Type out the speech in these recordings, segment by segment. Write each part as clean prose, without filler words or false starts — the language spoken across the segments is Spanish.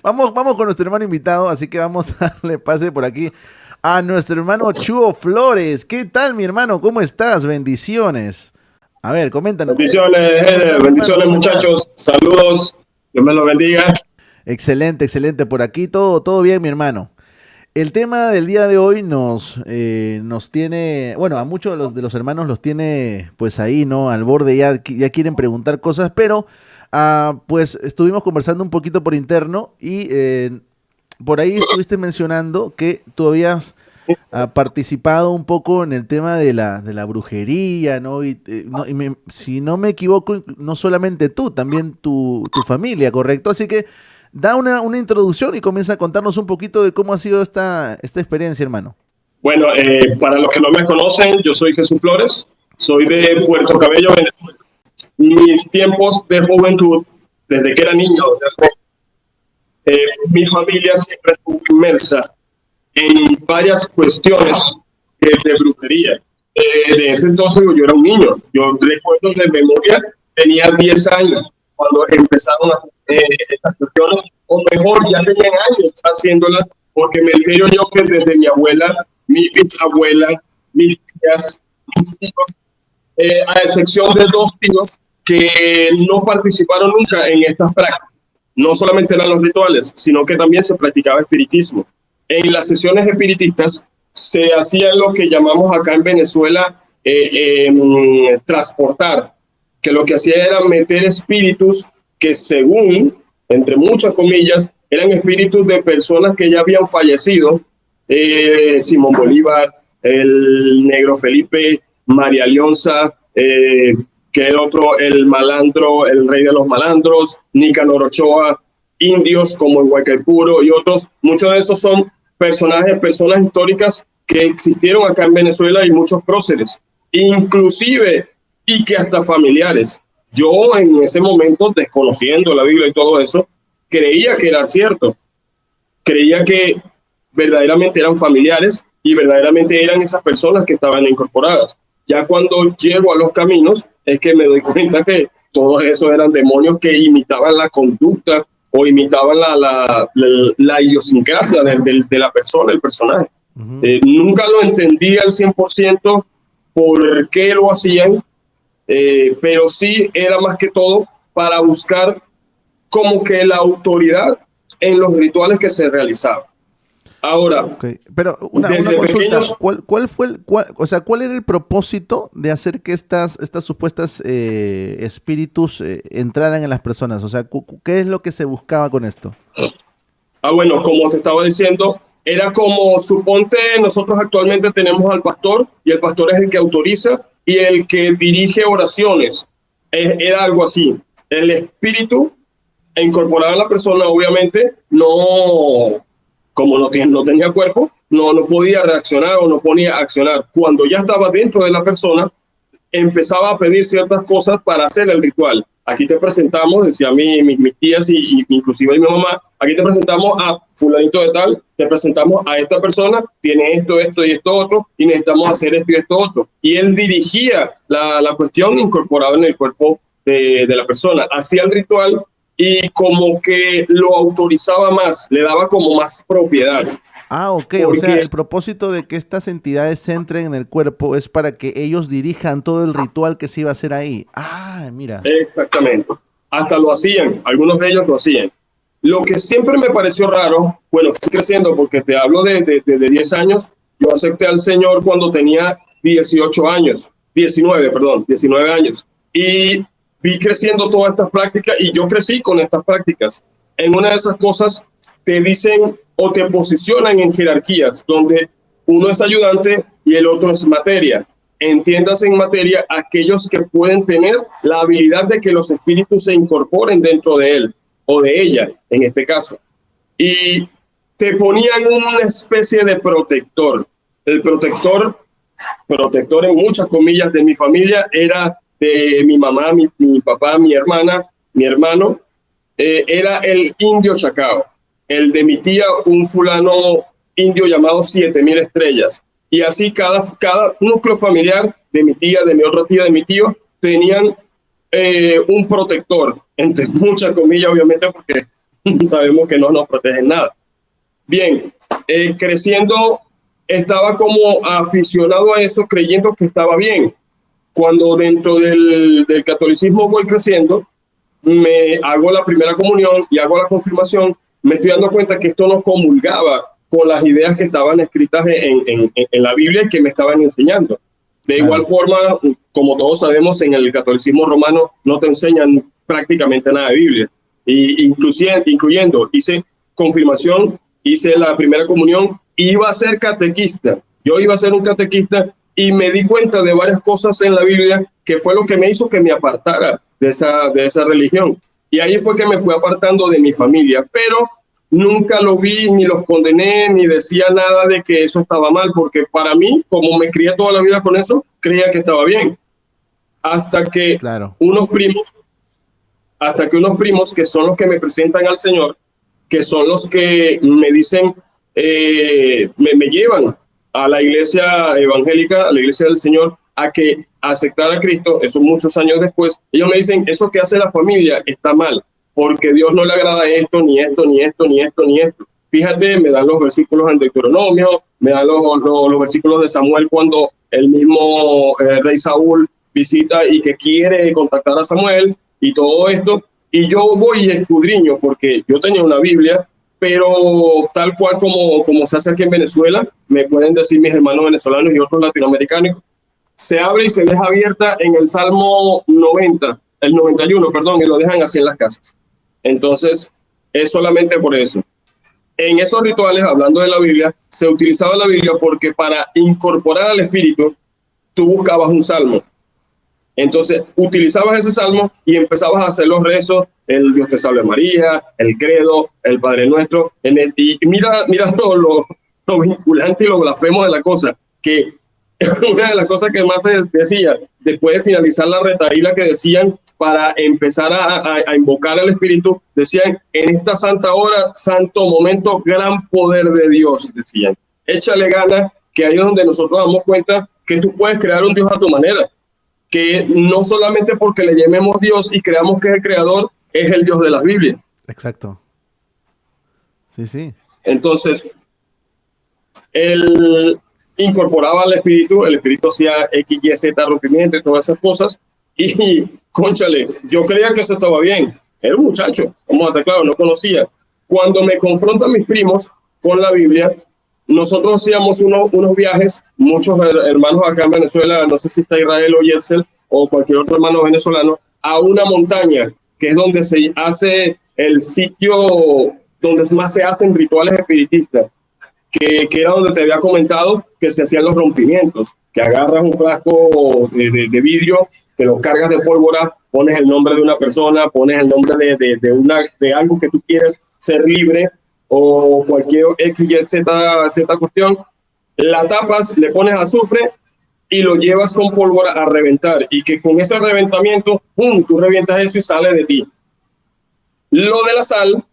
Vamos con nuestro hermano invitado, así que vamos a darle pase por aquí a nuestro hermano Chuo Flores. ¿Qué tal, mi hermano? ¿Cómo estás? Bendiciones. A ver, coméntanos. Bendiciones, ¿Cómo estás, mi hermano? bendiciones ¿Cómo estás? muchachos, saludos, Dios me lo bendiga. Excelente, excelente. Por aquí todo bien, mi hermano. El tema del día de hoy nos tiene, bueno, a muchos de los hermanos los tiene pues ahí, ¿no? Al borde, ya quieren preguntar cosas, pero pues estuvimos conversando un poquito por interno y por ahí estuviste mencionando que tú habías participado un poco en el tema de la brujería, ¿no? Si no me equivoco, no solamente tú, también tu familia, ¿correcto? Así que da una introducción y comienza a contarnos un poquito de cómo ha sido esta experiencia, hermano. Bueno, para los que no me conocen, yo soy Jesús Flores, soy de Puerto Cabello, Venezuela. Mis tiempos de juventud, desde que era niño, mi familia siempre estuvo inmersa en varias cuestiones de brujería. De ese entonces yo era un niño. Yo recuerdo de memoria, tenía 10 años cuando empezaron estas cuestiones, o mejor, ya tenían años haciéndolas, porque me entero yo que desde mi abuela, mi bisabuela, mis tías, mis tíos, a excepción de 2 tíos que no participaron nunca en estas prácticas. No solamente eran los rituales, sino que también se practicaba espiritismo. En las sesiones espiritistas se hacía lo que llamamos acá en Venezuela transportar, que lo que hacía era meter espíritus que según, entre muchas comillas, eran espíritus de personas que ya habían fallecido, Simón Bolívar, el Negro Felipe, María Leonza, que el otro, el malandro, el rey de los malandros, Nicanor Ochoa, indios como el Huaycaipuro y otros. Muchos de esos son personas históricas que existieron acá en Venezuela y muchos próceres, inclusive y que hasta familiares. Yo en ese momento, desconociendo la Biblia y todo eso, creía que era cierto, creía que verdaderamente eran familiares y verdaderamente eran esas personas que estaban incorporadas. Ya cuando llego a los caminos es que me doy cuenta que todos esos eran demonios que imitaban la conducta o imitaban la idiosincrasia de la persona, el personaje. Uh-huh. Nunca lo entendí al 100% por qué lo hacían, pero sí era más que todo para buscar como que la autoridad en los rituales que se realizaban. Ahora, okay. Pero una consulta, pequeños, ¿cuál era el propósito de hacer que estas supuestas espíritus entraran en las personas? O sea, ¿qué es lo que se buscaba con esto? Bueno, como te estaba diciendo, era como, suponte, nosotros actualmente tenemos al pastor y el pastor es el que autoriza y el que dirige oraciones. Era algo así. El espíritu incorporado a la persona, obviamente, como no tenía cuerpo, no podía reaccionar o no podía accionar. Cuando ya estaba dentro de la persona, empezaba a pedir ciertas cosas para hacer el ritual. Aquí te presentamos, decía mis tías y inclusive mi mamá, aquí te presentamos a fulanito de tal, te presentamos a esta persona, tiene esto y esto otro, y necesitamos hacer esto y esto otro. Y él dirigía la cuestión incorporada en el cuerpo de la persona. Hacía el ritual y como que lo autorizaba más, le daba como más propiedad. Ok, porque, o sea, el propósito de que estas entidades entren en el cuerpo es para que ellos dirijan todo el ritual que se iba a hacer ahí. Mira. Exactamente. Hasta lo hacían, algunos de ellos lo hacían. Lo que siempre me pareció raro, bueno, fui creciendo porque te hablo de 10 años, yo acepté al Señor cuando tenía 19 años. Y vi creciendo todas estas prácticas y yo crecí con estas prácticas. En una de esas cosas te dicen o te posicionan en jerarquías donde uno es ayudante y el otro es materia. Entiéndase en materia aquellos que pueden tener la habilidad de que los espíritus se incorporen dentro de él o de ella, en este caso. Y te ponían una especie de protector. El protector en muchas comillas de mi familia era de mi mamá, mi papá, mi hermana, mi hermano, era el indio Chacao. El de mi tía, un fulano indio llamado 7000 estrellas. Y así cada núcleo familiar de mi tía, de mi otra tía, de mi tío, tenían un protector, entre muchas comillas, obviamente, porque sabemos que no nos protegen nada. Bien, creciendo estaba como aficionado a eso, creyendo que estaba bien. Cuando dentro del catolicismo voy creciendo, me hago la primera comunión y hago la confirmación, me estoy dando cuenta que esto no comulgaba con las ideas que estaban escritas en la Biblia y que me estaban enseñando. De igual forma, como todos sabemos, en el catolicismo romano no te enseñan prácticamente nada de Biblia. Y incluyendo, hice confirmación, hice la primera comunión, iba a ser catequista. Yo iba a ser un catequista y me di cuenta de varias cosas en la Biblia que fue lo que me hizo que me apartara de esa religión. Y ahí fue que me fui apartando de mi familia, pero nunca lo vi, ni los condené, ni decía nada de que eso estaba mal, porque para mí, como me crié toda la vida con eso, creía que estaba bien. Hasta que unos primos que son los que me presentan al Señor, que son los que me dicen, me llevan a la iglesia evangélica, a la iglesia del Señor, a que aceptar a Cristo, eso muchos años después, ellos me dicen, eso que hace la familia está mal, porque Dios no le agrada esto, ni esto, ni esto, ni esto, ni esto. Fíjate, me dan los versículos en Deuteronomio, me dan los versículos de Samuel cuando el mismo rey Saúl visita y que quiere contactar a Samuel y todo esto. Y yo voy y escudriño, porque yo tenía una Biblia, pero tal cual como se hace aquí en Venezuela, me pueden decir mis hermanos venezolanos y otros latinoamericanos, se abre y se deja abierta en el Salmo 90, el 91, perdón, y lo dejan así en las casas. Entonces, es solamente por eso. En esos rituales, hablando de la Biblia, se utilizaba la Biblia porque para incorporar al Espíritu, tú buscabas un salmo. Entonces, utilizabas ese salmo y empezabas a hacer los rezos, el Dios te salve María, el credo, el Padre Nuestro. Y mira lo vinculante y lo blasfemo de la cosa, que una de las cosas que más se decía, después de finalizar la retaíla que decían, para empezar a invocar al Espíritu, decían, en esta santa hora, santo momento, gran poder de Dios, decían. Échale ganas, que ahí es donde nosotros damos cuenta que tú puedes crear un Dios a tu manera, que no solamente porque le llamemos Dios y creamos que es el creador, es el Dios de las Biblias. Exacto. Sí, sí. Entonces, él incorporaba al Espíritu, el Espíritu hacía X, Y, Z, rompimiento y todas esas cosas, y, cónchale, yo creía que eso estaba bien. Era un muchacho, vamos a estar claros, no conocía. Cuando me confrontan mis primos con la Biblia, nosotros hacíamos unos viajes, muchos hermanos acá en Venezuela, no sé si está Israel o Yetzel o cualquier otro hermano venezolano, a una montaña, que es donde se hace el sitio donde más se hacen rituales espiritistas, que era donde te había comentado que se hacían los rompimientos, que agarras un frasco de vidrio, que lo cargas de pólvora, pones el nombre de una persona, pones el nombre de algo que tú quieres ser libre, o cualquier X, Y, Z cuestión, la tapas, le pones azufre y lo llevas con pólvora a reventar, y que con ese reventamiento, ¡pum!, tú revientas eso y sale de ti. Lo de la sal,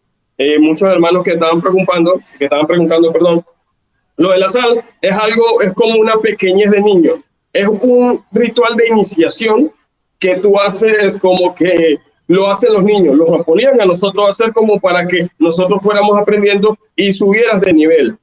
muchos hermanos que estaban preguntando, lo de la sal es como una pequeñez de niño, es un ritual de iniciación que tú haces como que lo hacen los niños, los ponían a nosotros a hacer como para que nosotros fuéramos aprendiendo y subieras de nivel.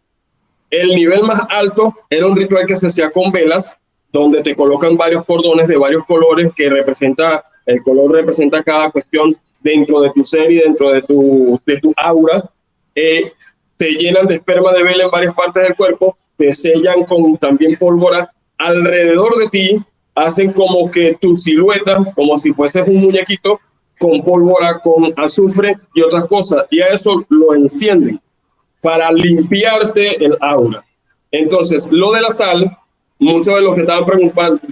El nivel más alto era un ritual que se hacía con velas, donde te colocan varios cordones de varios colores, el color representa cada cuestión dentro de tu ser y dentro de tu aura. Te llenan de esperma de vela en varias partes del cuerpo, te sellan con también pólvora alrededor de ti, hacen como que tu silueta, como si fueses un muñequito, con pólvora, con azufre y otras cosas, y a eso lo encienden para limpiarte el aura. Entonces, lo de la sal, muchos de los que estaban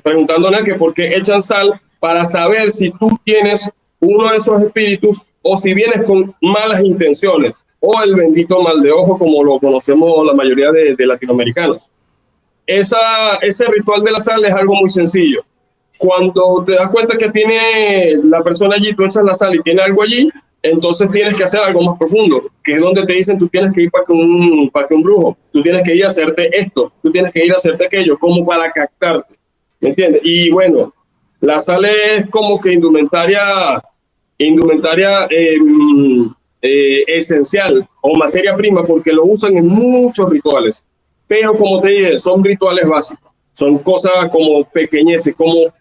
preguntando que por qué echan sal, para saber si tú tienes uno de esos espíritus o si vienes con malas intenciones, o el bendito mal de ojo, como lo conocemos la mayoría de latinoamericanos. Ese ritual de la sal es algo muy sencillo. Cuando te das cuenta que tiene la persona allí, tú echas la sal y tiene algo allí, entonces tienes que hacer algo más profundo, que es donde te dicen tú tienes que ir para que un brujo, tú tienes que ir a hacerte esto, tú tienes que ir a hacerte aquello, como para captarte, ¿me entiendes? Y bueno, la sal es como que indumentaria esencial o materia prima porque lo usan en muchos rituales. Pero como te dije, son rituales básicos, son cosas como pequeñeces, como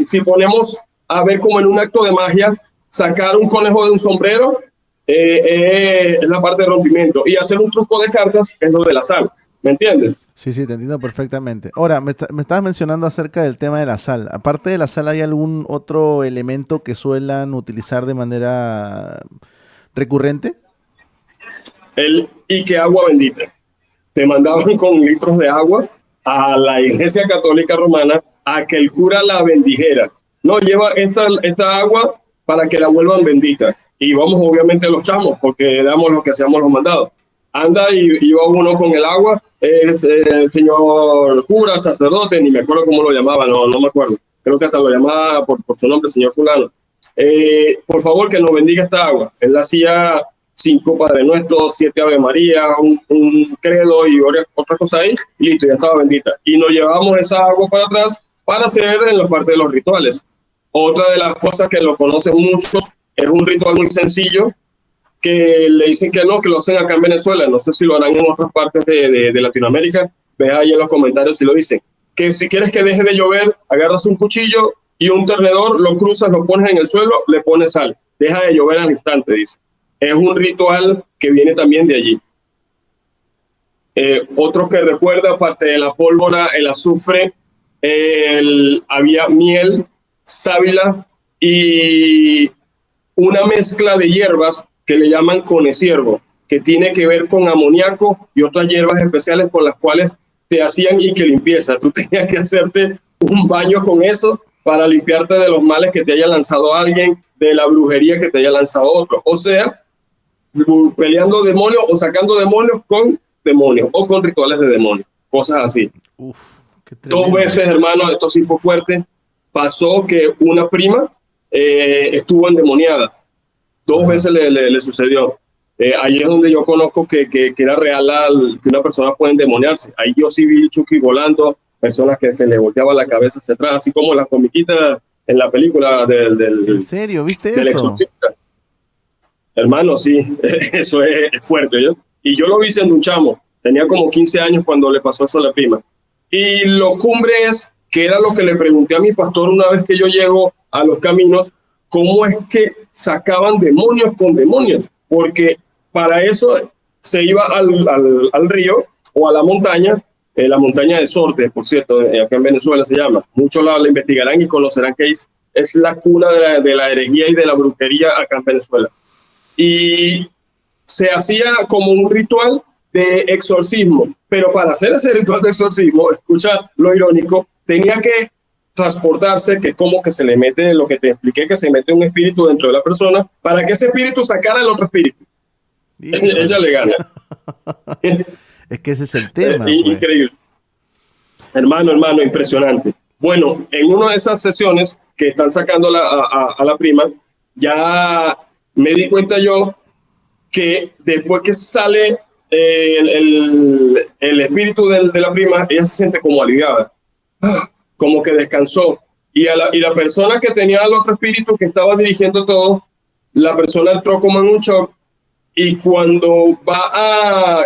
si ponemos a ver como en un acto de magia, sacar un conejo de un sombrero es la parte de rompimiento, y hacer un truco de cartas es lo de la sal, ¿me entiendes? Sí, sí, te entiendo perfectamente. Ahora, me estabas mencionando acerca del tema de la sal. Aparte de la sal, ¿hay algún otro elemento que suelan utilizar de manera recurrente? Y que agua bendita. Te mandaban con litros de agua a la iglesia católica romana a que el cura la bendijera. No, lleva esta agua para que la vuelvan bendita. Y vamos obviamente los chamos, porque éramos los que hacíamos los mandados. Anda y iba uno con el agua, el señor cura, sacerdote, ni me acuerdo cómo lo llamaba, no me acuerdo. Creo que hasta lo llamaba por su nombre, señor fulano. Por favor, que nos bendiga esta agua. Él hacía 5 Padre Nuestro, 7 Ave María, un credo y otras cosas ahí, y listo, ya estaba bendita. Y nos llevamos esa agua para atrás para hacer en la parte de los rituales. Otra de las cosas que lo conocen muchos es un ritual muy sencillo que le dicen que no, que lo hacen acá en Venezuela. No sé si lo harán en otras partes de Latinoamérica. Ve ahí en los comentarios si lo dicen. Que si quieres que deje de llover, agarras un cuchillo y un tenedor, lo cruzas, lo pones en el suelo, le pones sal. Deja de llover al instante, dice. Es un ritual que viene también de allí. Otro que recuerda, aparte de la pólvora, el azufre, había miel, sábila y una mezcla de hierbas que le llaman coneciervo, que tiene que ver con amoníaco y otras hierbas especiales con las cuales te hacían y que limpieza. Tú tenías que hacerte un baño con eso para limpiarte de los males que te haya lanzado alguien, de la brujería que te haya lanzado otro. O sea, peleando demonios o sacando demonios con demonios o con rituales de demonios, cosas así. Uf, qué tremendo. 2 veces, hermano, esto sí fue fuerte. Pasó que una prima estuvo endemoniada. 2 veces le sucedió. Ahí es donde yo conozco que era real que una persona puede endemoniarse. Ahí yo sí vi Chucky volando, personas que se le volteaba la cabeza hacia atrás, así como las comiquitas en la película ¿En serio? ¿Viste eso? Exorcista. Hermano, sí, eso es fuerte, ¿yo? Y yo lo vi siendo un chamo, tenía como 15 años cuando le pasó eso a la prima. Y lo cumbre es, que era lo que le pregunté a mi pastor una vez que yo llego a los caminos, cómo es que sacaban demonios con demonios, porque para eso se iba al río o a la montaña de Sorte, por cierto, acá en Venezuela se llama. Muchos la investigarán y conocerán que es la cuna de la herejía y de la brujería acá en Venezuela. Y se hacía como un ritual de exorcismo, pero para hacer ese ritual de exorcismo, escucha lo irónico, tenía que transportarse, que como que se le mete, lo que te expliqué, que se mete un espíritu dentro de la persona, para que ese espíritu sacara el otro espíritu. Ella le gana. Es que ese es el tema. Increíble. Hermano, impresionante. Bueno, en una de esas sesiones que están sacando a la prima, ya me di cuenta yo que después que sale el espíritu de la prima, ella se siente como aliviada, como que descansó. Y la persona que tenía el otro espíritu que estaba dirigiendo todo, la persona entró como en un shock, y cuando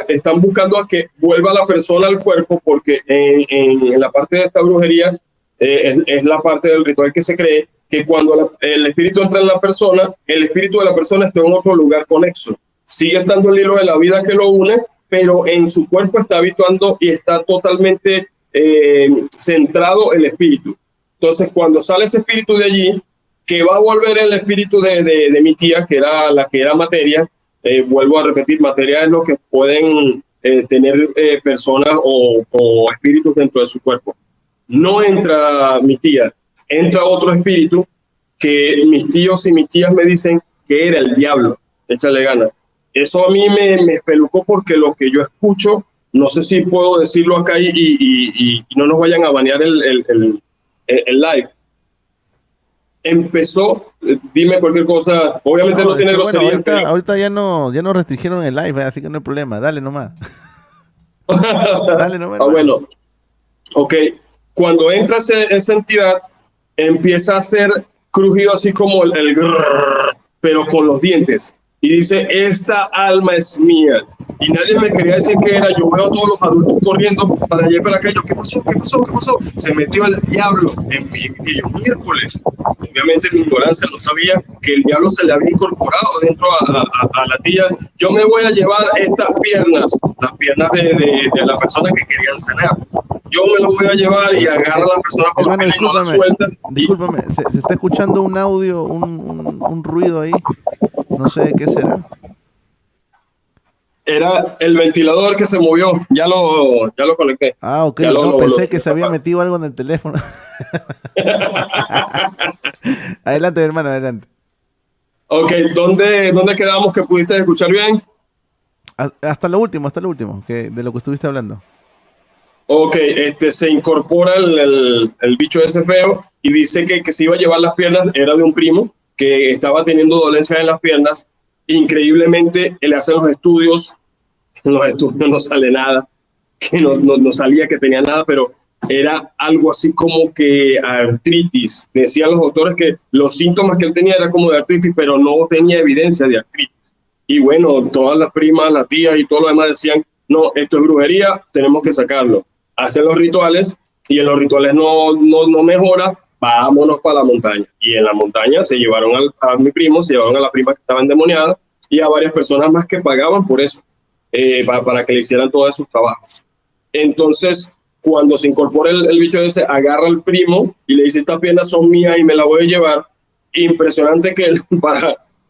están buscando a que vuelva la persona al cuerpo, porque en la parte de esta brujería es la parte del ritual que se cree que cuando el espíritu entra en la persona, el espíritu de la persona está en otro lugar conexo. Sigue estando el hilo de la vida que lo une, pero en su cuerpo está habituando y está totalmente centrado el espíritu. Entonces, cuando sale ese espíritu de allí, que va a volver el espíritu de mi tía, que era la que era materia, vuelvo a repetir, materia es lo que pueden tener personas o espíritus dentro de su cuerpo. No entra mi tía, entra otro espíritu que mis tíos y mis tías me dicen que era el diablo. Échale ganas. Eso a mí me espelucó, porque lo que yo escucho, no sé si puedo decirlo acá y no nos vayan a banear el live. Empezó, dime cualquier cosa, obviamente no tiene grosería. Bueno, ahorita ya no restringieron el live, así que no hay problema, dale nomás. Dale nomás. Bueno, ok. Cuando entra esa entidad, empieza a hacer crujido así como el grrr, pero con los dientes. y dice, esta alma es mía. Y nadie me quería decir que era. Yo veo a todos los adultos corriendo para allá y para aquello. ¿Qué pasó? ¿Qué pasó? ¿Qué pasó? Se metió el diablo en mi tío. Miércoles. Obviamente en mi ignorancia no sabía que el diablo se le había incorporado dentro a la tía. Yo me voy a llevar estas piernas, las piernas de la persona que querían sanar. Yo me lo voy a llevar y agarra a la persona por Hermano, la pena y no la suelta. discúlpame, se está escuchando un audio, un ruido ahí. No sé qué será. Era el ventilador que se movió. Ya lo conecté. Ah, ok. Ya No, pensé que se había metido algo en el teléfono. Adelante, hermano, adelante. Ok, ¿dónde quedamos que pudiste escuchar bien? Hasta lo último, de lo que estuviste hablando. Ok, se incorpora el bicho ese feo y dice que se iba a llevar las piernas, era de un primo que estaba teniendo dolencias en las piernas. Increíblemente, le hacen los estudios no sale nada, que no salía que tenía nada, pero era algo así como que artritis. Decían los doctores que los síntomas que él tenía era como de artritis, pero no tenía evidencia de artritis. Y bueno, todas las primas, las tías y todo lo demás decían, no, esto es brujería, tenemos que sacarlo. Hacen los rituales y en los rituales no mejora, vámonos para la montaña. Y en la montaña se llevaron a mi primo, se llevaron a la prima que estaba endemoniada y a varias personas más que pagaban por eso, para que le hicieran todos esos trabajos. Entonces, cuando se incorpora el bicho ese, agarra al primo y le dice, estas piernas son mías y me las voy a llevar. Impresionante que él,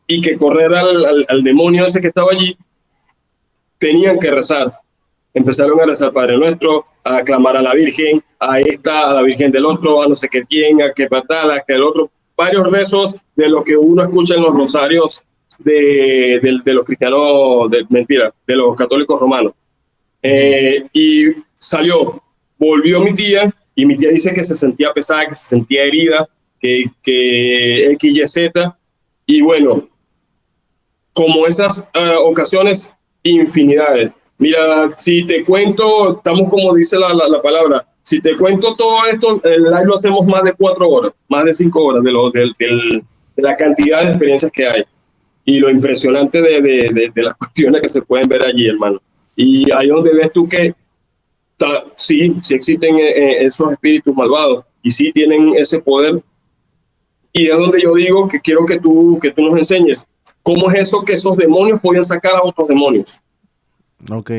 y que correr al demonio ese que estaba allí, tenían que rezar. Empezaron a rezar Padre Nuestro, a aclamar a la Virgen, a la Virgen del otro, a no sé qué quién, a qué patala, a que el otro. Varios rezos de lo que uno escucha en los rosarios de los cristianos, de los católicos romanos. Y volvió mi tía, y mi tía dice que se sentía pesada, que se sentía herida, que X, Y, Z. Y bueno, como esas ocasiones, infinidades. Mira, si te cuento, estamos como dice la palabra, si te cuento todo esto, el live lo hacemos más de 4 horas, más de 5 horas de la cantidad de experiencias que hay y lo impresionante de las cuestiones que se pueden ver allí, hermano. Y ahí donde ves tú que sí existen esos espíritus malvados y sí tienen ese poder. Y es donde yo digo que quiero que tú nos enseñes cómo es eso que esos demonios pueden sacar a otros demonios. Ok.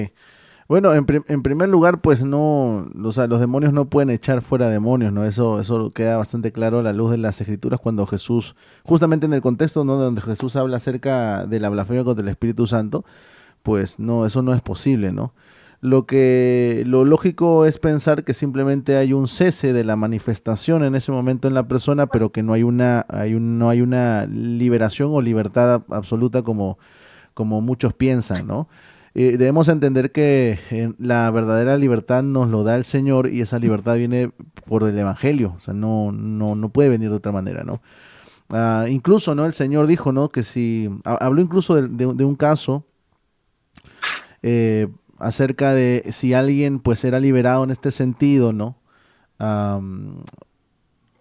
Bueno, en primer lugar, pues no, o sea, los demonios no pueden echar fuera demonios, ¿no? Eso queda bastante claro a la luz de las Escrituras cuando Jesús, justamente en el contexto, ¿no?, donde Jesús habla acerca de la blasfemia contra el Espíritu Santo, pues no, eso no es posible, ¿no? Lo lógico es pensar que simplemente hay un cese de la manifestación en ese momento en la persona, pero que no hay no hay una liberación o libertad absoluta como muchos piensan, ¿no? Debemos entender que la verdadera libertad nos lo da el Señor y esa libertad viene por el Evangelio, o sea, no puede venir de otra manera, ¿no? Incluso, ¿no? El Señor dijo, ¿no?, que si, habló incluso de un caso acerca de si alguien pues era liberado en este sentido, ¿no?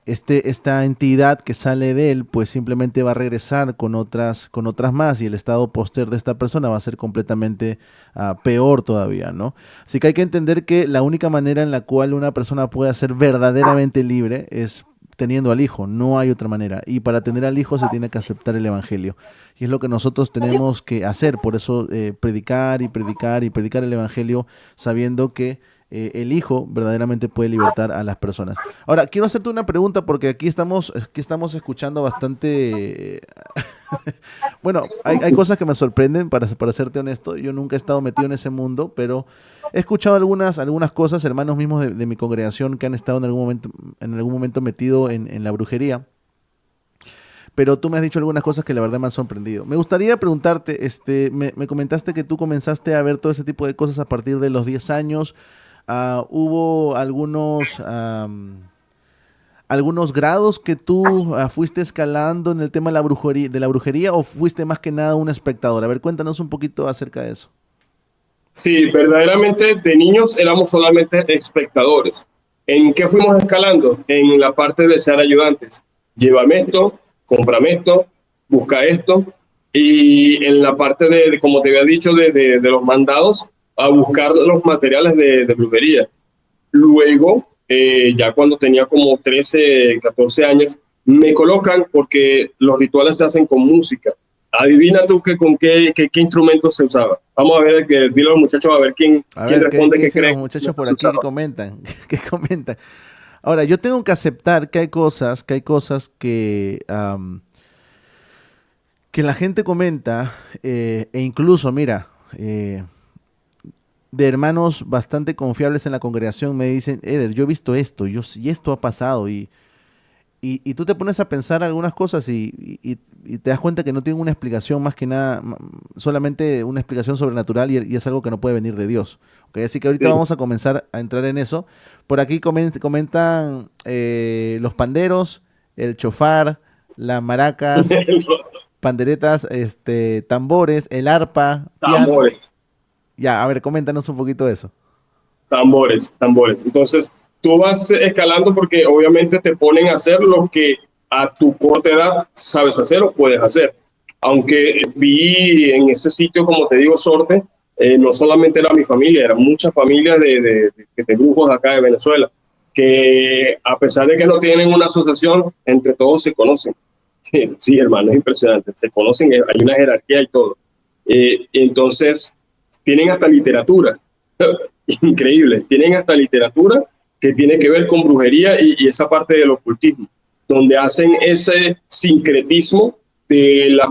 Esta entidad que sale de él, pues simplemente va a regresar con otras más y el estado póster de esta persona va a ser completamente peor todavía, ¿no? Así que hay que entender que la única manera en la cual una persona puede ser verdaderamente libre es teniendo al Hijo, no hay otra manera. Y para tener al Hijo se tiene que aceptar el Evangelio. Y es lo que nosotros tenemos que hacer, por eso predicar y predicar y predicar el Evangelio sabiendo que el Hijo verdaderamente puede libertar a las personas. Ahora, quiero hacerte una pregunta porque aquí estamos escuchando bastante... Bueno, hay cosas que me sorprenden, para serte honesto. Yo nunca he estado metido en ese mundo, pero he escuchado algunas cosas, hermanos mismos de mi congregación que han estado en algún momento metido en la brujería. Pero tú me has dicho algunas cosas que la verdad me han sorprendido. Me gustaría preguntarte, me comentaste que tú comenzaste a ver todo ese tipo de cosas a partir de los 10 años. ¿Hubo algunos grados que tú fuiste escalando en el tema de la brujería o fuiste más que nada un espectador? A ver, cuéntanos un poquito acerca de eso. Sí, verdaderamente de niños éramos solamente espectadores. ¿En qué fuimos escalando? En la parte de ser ayudantes. Llévame esto, cómprame esto, busca esto. y en la parte como te había dicho, de los mandados a buscar los materiales de brujería. Luego, ya cuando tenía como 13, 14 años, me colocan porque los rituales se hacen con música. Adivina tú con qué instrumento se usaba. Vamos a ver, dile a los muchachos a ver quién responde, qué cree. Los muchachos por aquí que comentan, que comentan. Ahora, yo tengo que aceptar que hay cosas que la gente comenta, e incluso, mira, de hermanos bastante confiables en la congregación me dicen, Eder, yo he visto esto, y esto ha pasado, y tú te pones a pensar algunas cosas y te das cuenta que no tienen una explicación más que nada, solamente una explicación sobrenatural y es algo que no puede venir de Dios. ¿Okay? Así que ahorita vamos a comenzar a entrar en eso. Por aquí comentan los panderos, el chofar, las maracas, panderetas, tambores, el arpa, piano. Tambores. Ya, a ver, coméntanos un poquito de eso. Tambores. Entonces, tú vas escalando porque obviamente te ponen a hacer lo que a tu corta edad sabes hacer o puedes hacer. Aunque vi en ese sitio, como te digo, Sorte, no solamente era mi familia, eran muchas familias de brujos acá de Venezuela, que a pesar de que no tienen una asociación, entre todos se conocen. Sí, hermano, es impresionante. Se conocen, hay una jerarquía y todo. Entonces, tienen hasta literatura. Increíble. Tienen hasta literatura que tiene que ver con brujería y esa parte del ocultismo, donde hacen ese sincretismo de la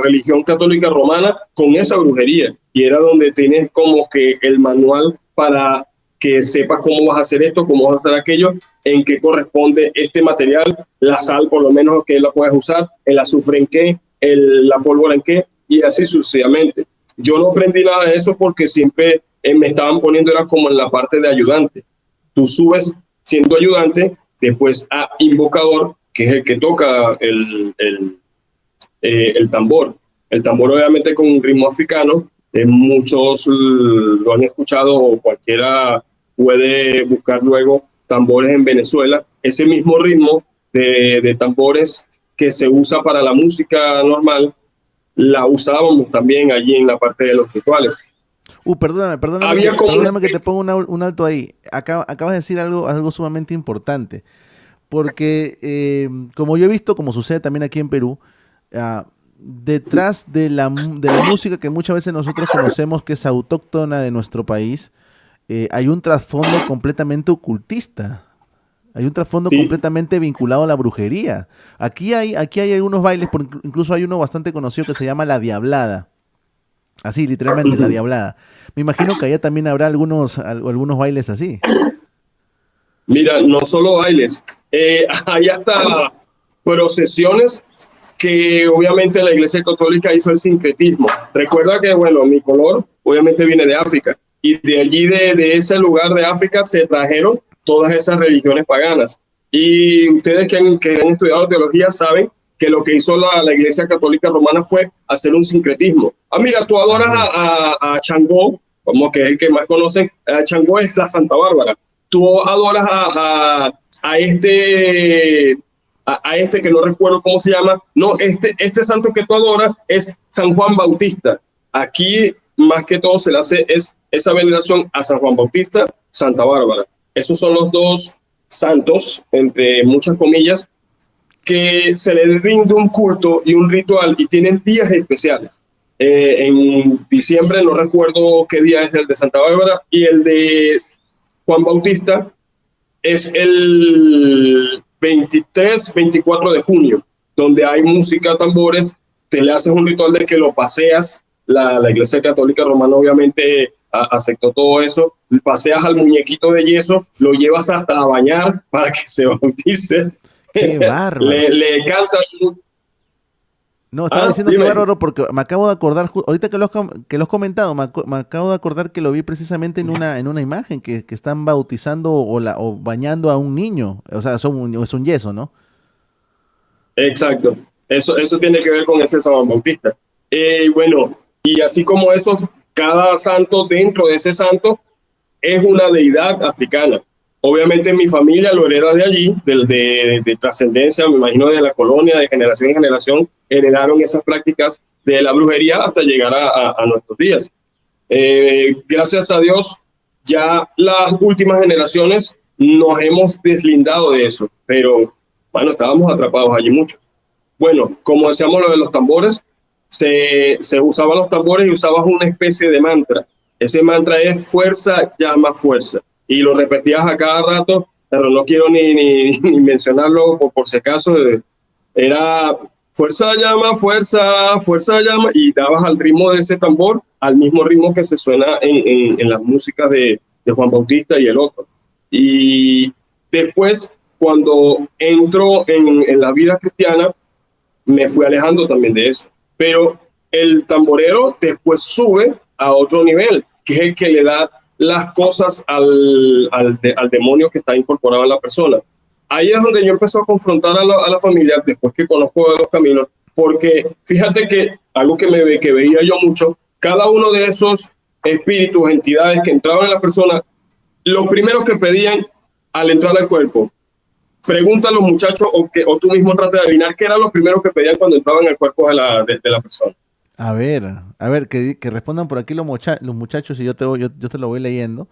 religión católica romana con esa brujería. Y era donde tienes como que el manual para que sepas cómo vas a hacer esto, cómo vas a hacer aquello, en qué corresponde este material, la sal por lo menos que la puedes usar, el azufre en qué, la pólvora en qué, y así sucesivamente. Yo no aprendí nada de eso porque siempre me estaban poniendo, era como en la parte de ayudante. Tú subes siendo ayudante, después a invocador, que es el que toca el tambor. El tambor obviamente con un ritmo africano, muchos lo han escuchado o cualquiera puede buscar luego tambores en Venezuela. Ese mismo ritmo de tambores que se usa para la música normal, la usábamos también allí en la parte de los rituales. Perdóname que te ponga un alto ahí. Acabas de decir algo sumamente importante. Porque como yo he visto, como sucede también aquí en Perú, detrás de la música que muchas veces nosotros conocemos que es autóctona de nuestro país, hay un trasfondo completamente ocultista. Hay un trasfondo completamente vinculado a la brujería. Aquí hay algunos bailes, incluso hay uno bastante conocido que se llama La Diablada. Así, literalmente, La Diablada. Me imagino que allá también habrá algunos bailes así. Mira, no solo bailes, hay hasta procesiones que obviamente la Iglesia Católica hizo el sincretismo. Recuerda que, bueno, mi color obviamente viene de África y de allí, de ese lugar de África, se trajeron todas esas religiones paganas. Y ustedes que han estudiado teología saben que lo que hizo la Iglesia Católica Romana fue hacer un sincretismo. Mira, tú adoras a Changó, como que es el que más conocen. Changó es la Santa Bárbara. Tú adoras a este que no recuerdo cómo se llama. No, este santo que tú adoras es San Juan Bautista. Aquí, más que todo, se le hace esa veneración a San Juan Bautista, Santa Bárbara. Esos son los dos santos, entre muchas comillas, que se les rinde un culto y un ritual y tienen días especiales. En diciembre, no recuerdo qué día es el de Santa Bárbara, y el de Juan Bautista es el 23, 24 de junio, donde hay música, tambores, te le haces un ritual de que lo paseas. La Iglesia Católica Romana obviamente aceptó todo eso, paseas al muñequito de yeso, lo llevas hasta a bañar para que se bautice. ¡Qué bárbaro! Le canta. No, estaba diciendo que bárbaro porque me acabo de acordar, ahorita que lo has comentado, me acabo de acordar que lo vi precisamente en una imagen que están bautizando o bañando a un niño. O sea, es un yeso, ¿no? Exacto. Eso tiene que ver con ese San Juan Bautista. Bueno, y así como esos, cada santo dentro de ese santo es una deidad africana. Obviamente mi familia lo hereda de allí, de trascendencia, me imagino de la colonia, de generación en generación, heredaron esas prácticas de la brujería hasta llegar a nuestros días. Gracias a Dios, ya las últimas generaciones nos hemos deslindado de eso, pero bueno, estábamos atrapados allí mucho. Bueno, como decíamos lo de los tambores, se usaban los tambores y usabas una especie de mantra. Ese mantra es fuerza, llama, fuerza. Y lo repetías a cada rato, pero no quiero ni mencionarlo por si acaso. Era fuerza, llama, fuerza, fuerza, llama, y dabas al ritmo de ese tambor, al mismo ritmo que se suena en las músicas de Juan Bautista y el otro. Y después, cuando entro en la vida cristiana, me fui alejando también de eso. Pero el tamborero después sube a otro nivel, que es el que le da las cosas al demonio que está incorporado en la persona. Ahí es donde yo empecé a confrontar a la familia, después que conozco los caminos, porque fíjate que algo que veía yo mucho, cada uno de esos espíritus, entidades que entraban en la persona, los primeros que pedían al entrar al cuerpo, pregunta a los muchachos o tú mismo trata de adivinar qué era lo primero que pedían cuando entraban al cuerpo de la persona. A ver, que respondan por aquí los muchachos y yo te lo voy leyendo.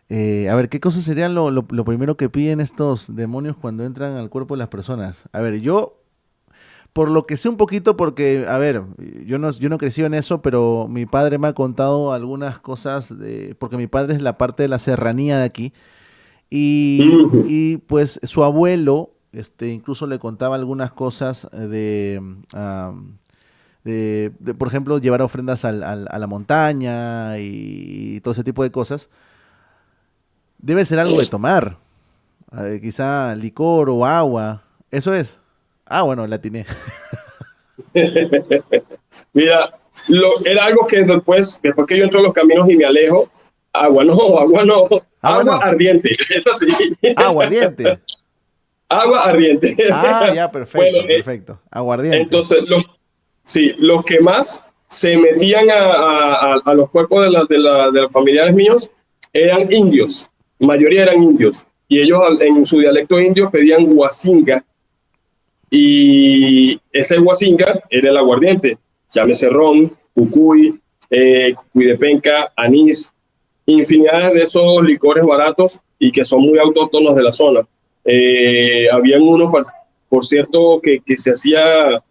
A ver, ¿qué cosas serían lo primero que piden estos demonios cuando entran al cuerpo de las personas? A ver, yo, por lo que sé un poquito, porque, a ver, yo no crecí en eso, pero mi padre me ha contado algunas cosas, porque mi padre es la parte de la serranía de aquí, y pues su abuelo, incluso le contaba algunas cosas por ejemplo, llevar ofrendas a la montaña y todo ese tipo de cosas. Debe ser algo de tomar. Quizá licor o agua. Eso es. Ah, bueno, la atiné. Mira, era algo que después que yo entro en los caminos y me alejo, agua no, agua no. ardiente, es así. Aguardiente. Agua ardiente. Ah, ya, perfecto, bueno, perfecto. Aguardiente. Entonces, los que más se metían a los cuerpos de los familiares míos eran indios, la mayoría eran indios, y ellos en su dialecto indio pedían guasinga, y ese guasinga era el aguardiente, llámese ron, cucuy, cucuy de penca, anís, infinidades de esos licores baratos y que son muy autóctonos de la zona. Habían unos, por cierto, que se hacía,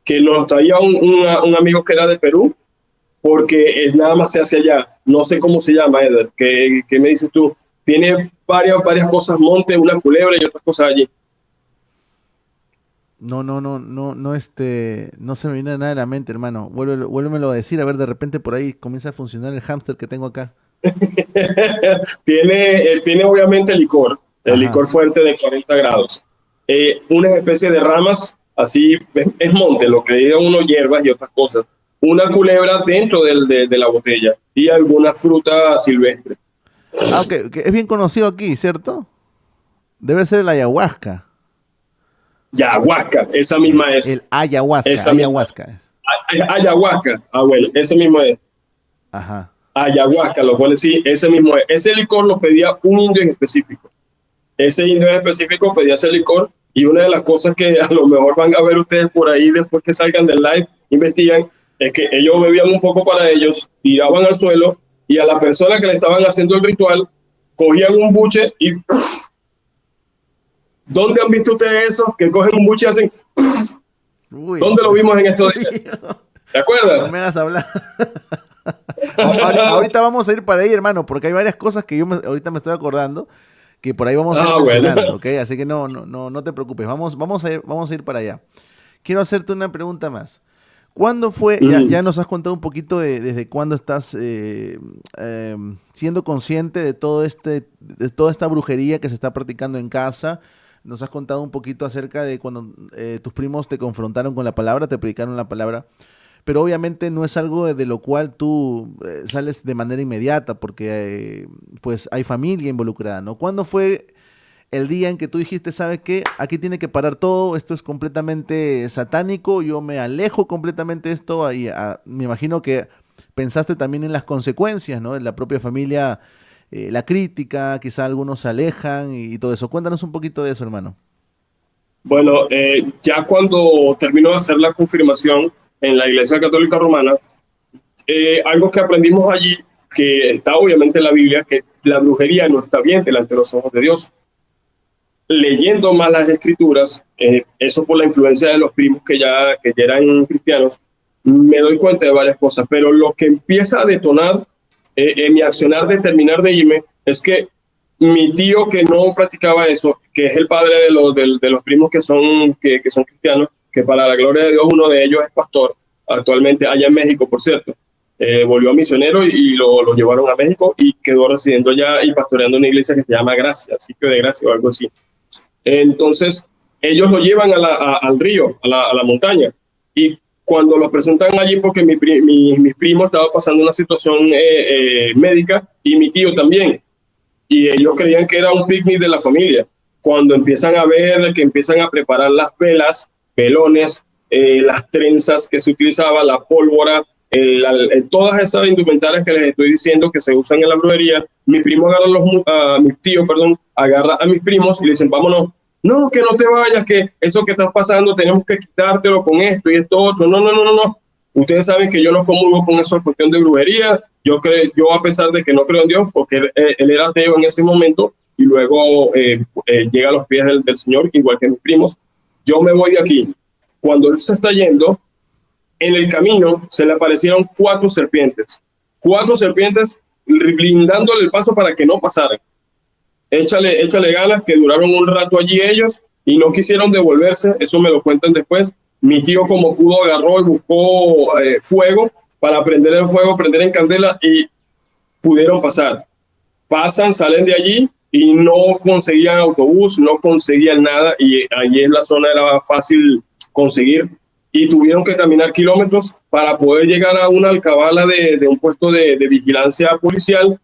que nos traía un amigo que era de Perú, porque nada más se hace allá. No sé cómo se llama, Eder. ¿Qué me dices tú? Tiene varias cosas, monte, una culebra y otras cosas allí. No, no se me viene nada a la mente, hermano. Vuélvemelo a decir, a ver, de repente por ahí comienza a funcionar el hámster que tengo acá. tiene obviamente licor, el licor fuerte de 40 grados. Una especie de ramas, así, es monte, lo que diga uno, hierbas y otras cosas. Una culebra dentro de la botella y alguna fruta silvestre. Ah, ok, que es bien conocido aquí, ¿cierto? Debe ser el ayahuasca. Ayahuasca, esa misma es. El ayahuasca, ayahuasca. Ayahuasca, bueno, ese mismo es. Ajá. Ayahuasca, lo cual sí, ese mismo es. Ese licor lo pedía un indio en específico. Ese indio en específico pedía ese licor, y una de las cosas que a lo mejor van a ver ustedes por ahí después que salgan del live, investigan, es que ellos bebían un poco para ellos, tiraban al suelo, y a la persona que le estaban haciendo el ritual, cogían un buche y... ¿Dónde han visto ustedes eso? Que cogen un buche y hacen... Uy, ¿dónde lo vimos en estos días? ¿Te acuerdas? No me hagas hablar. Ahorita vamos a ir para ahí, hermano, porque hay varias cosas que ahorita me estoy acordando, que por ahí vamos a ir mencionando, bueno. ¿Ok? Así que no te preocupes, vamos a ir para allá. Quiero hacerte una pregunta más. ¿Cuándo fue, ya nos has contado un poquito desde cuándo estás siendo consciente de toda esta brujería que se está practicando en casa? Nos has contado un poquito acerca de cuando tus primos te confrontaron con la palabra, te predicaron la palabra, pero obviamente no es algo de lo cual tú sales de manera inmediata, porque pues hay familia involucrada, ¿no? ¿Cuándo fue el día en que tú dijiste, ¿sabe qué? Aquí tiene que parar todo, esto es completamente satánico, yo me alejo completamente de esto, me imagino que pensaste también en las consecuencias, ¿no? En la propia familia, la crítica, quizá algunos se alejan y todo eso. Cuéntanos un poquito de eso, hermano. Bueno, ya cuando terminó de hacer la confirmación, en la Iglesia Católica Romana, algo que aprendimos allí, que está obviamente en la Biblia, que la brujería no está bien delante de los ojos de Dios. Leyendo más las escrituras, eso por la influencia de los primos que ya eran cristianos, me doy cuenta de varias cosas, pero lo que empieza a detonar en mi accionar de terminar de irme es que mi tío que no practicaba eso, que es el padre de los primos que son cristianos, que para la gloria de Dios uno de ellos es pastor, actualmente allá en México, por cierto, volvió misionero y lo llevaron a México y quedó residiendo allá y pastoreando una iglesia que se llama Gracia, Sitio de Gracia o algo así. Entonces, ellos lo llevan al río, a la montaña, y cuando los presentan allí, porque mis primos estaban pasando una situación médica y mi tío también, y ellos creían que era un picnic de la familia. Cuando empiezan a ver, que empiezan a preparar las velas, velones, las trenzas que se utilizaba, la pólvora, todas esas indumentarias que les estoy diciendo que se usan en la brujería, mi primo agarra mi tío, perdón, agarra a mis primos y le dicen, vámonos. No, que no te vayas, que eso que está pasando tenemos que quitártelo con esto y esto otro. No. Ustedes saben que yo no comulgo con esa cuestión de brujería. Yo a pesar de que no creo en Dios, porque él era ateo en ese momento y luego llega a los pies del Señor, igual que mis primos. Yo me voy de aquí. Cuando él se está yendo, en el camino se le aparecieron 4 serpientes. 4 serpientes blindándole el paso para que no pasaran. Échale ganas, que duraron un rato allí ellos y no quisieron devolverse, eso me lo cuentan después. Mi tío como pudo agarró y buscó fuego para prender el fuego, prender en candela y pudieron pasar. Pasan, salen de allí y no conseguían autobús, no conseguían nada y allí en la zona era fácil conseguir y tuvieron que caminar kilómetros para poder llegar a una alcabala de un puesto de vigilancia policial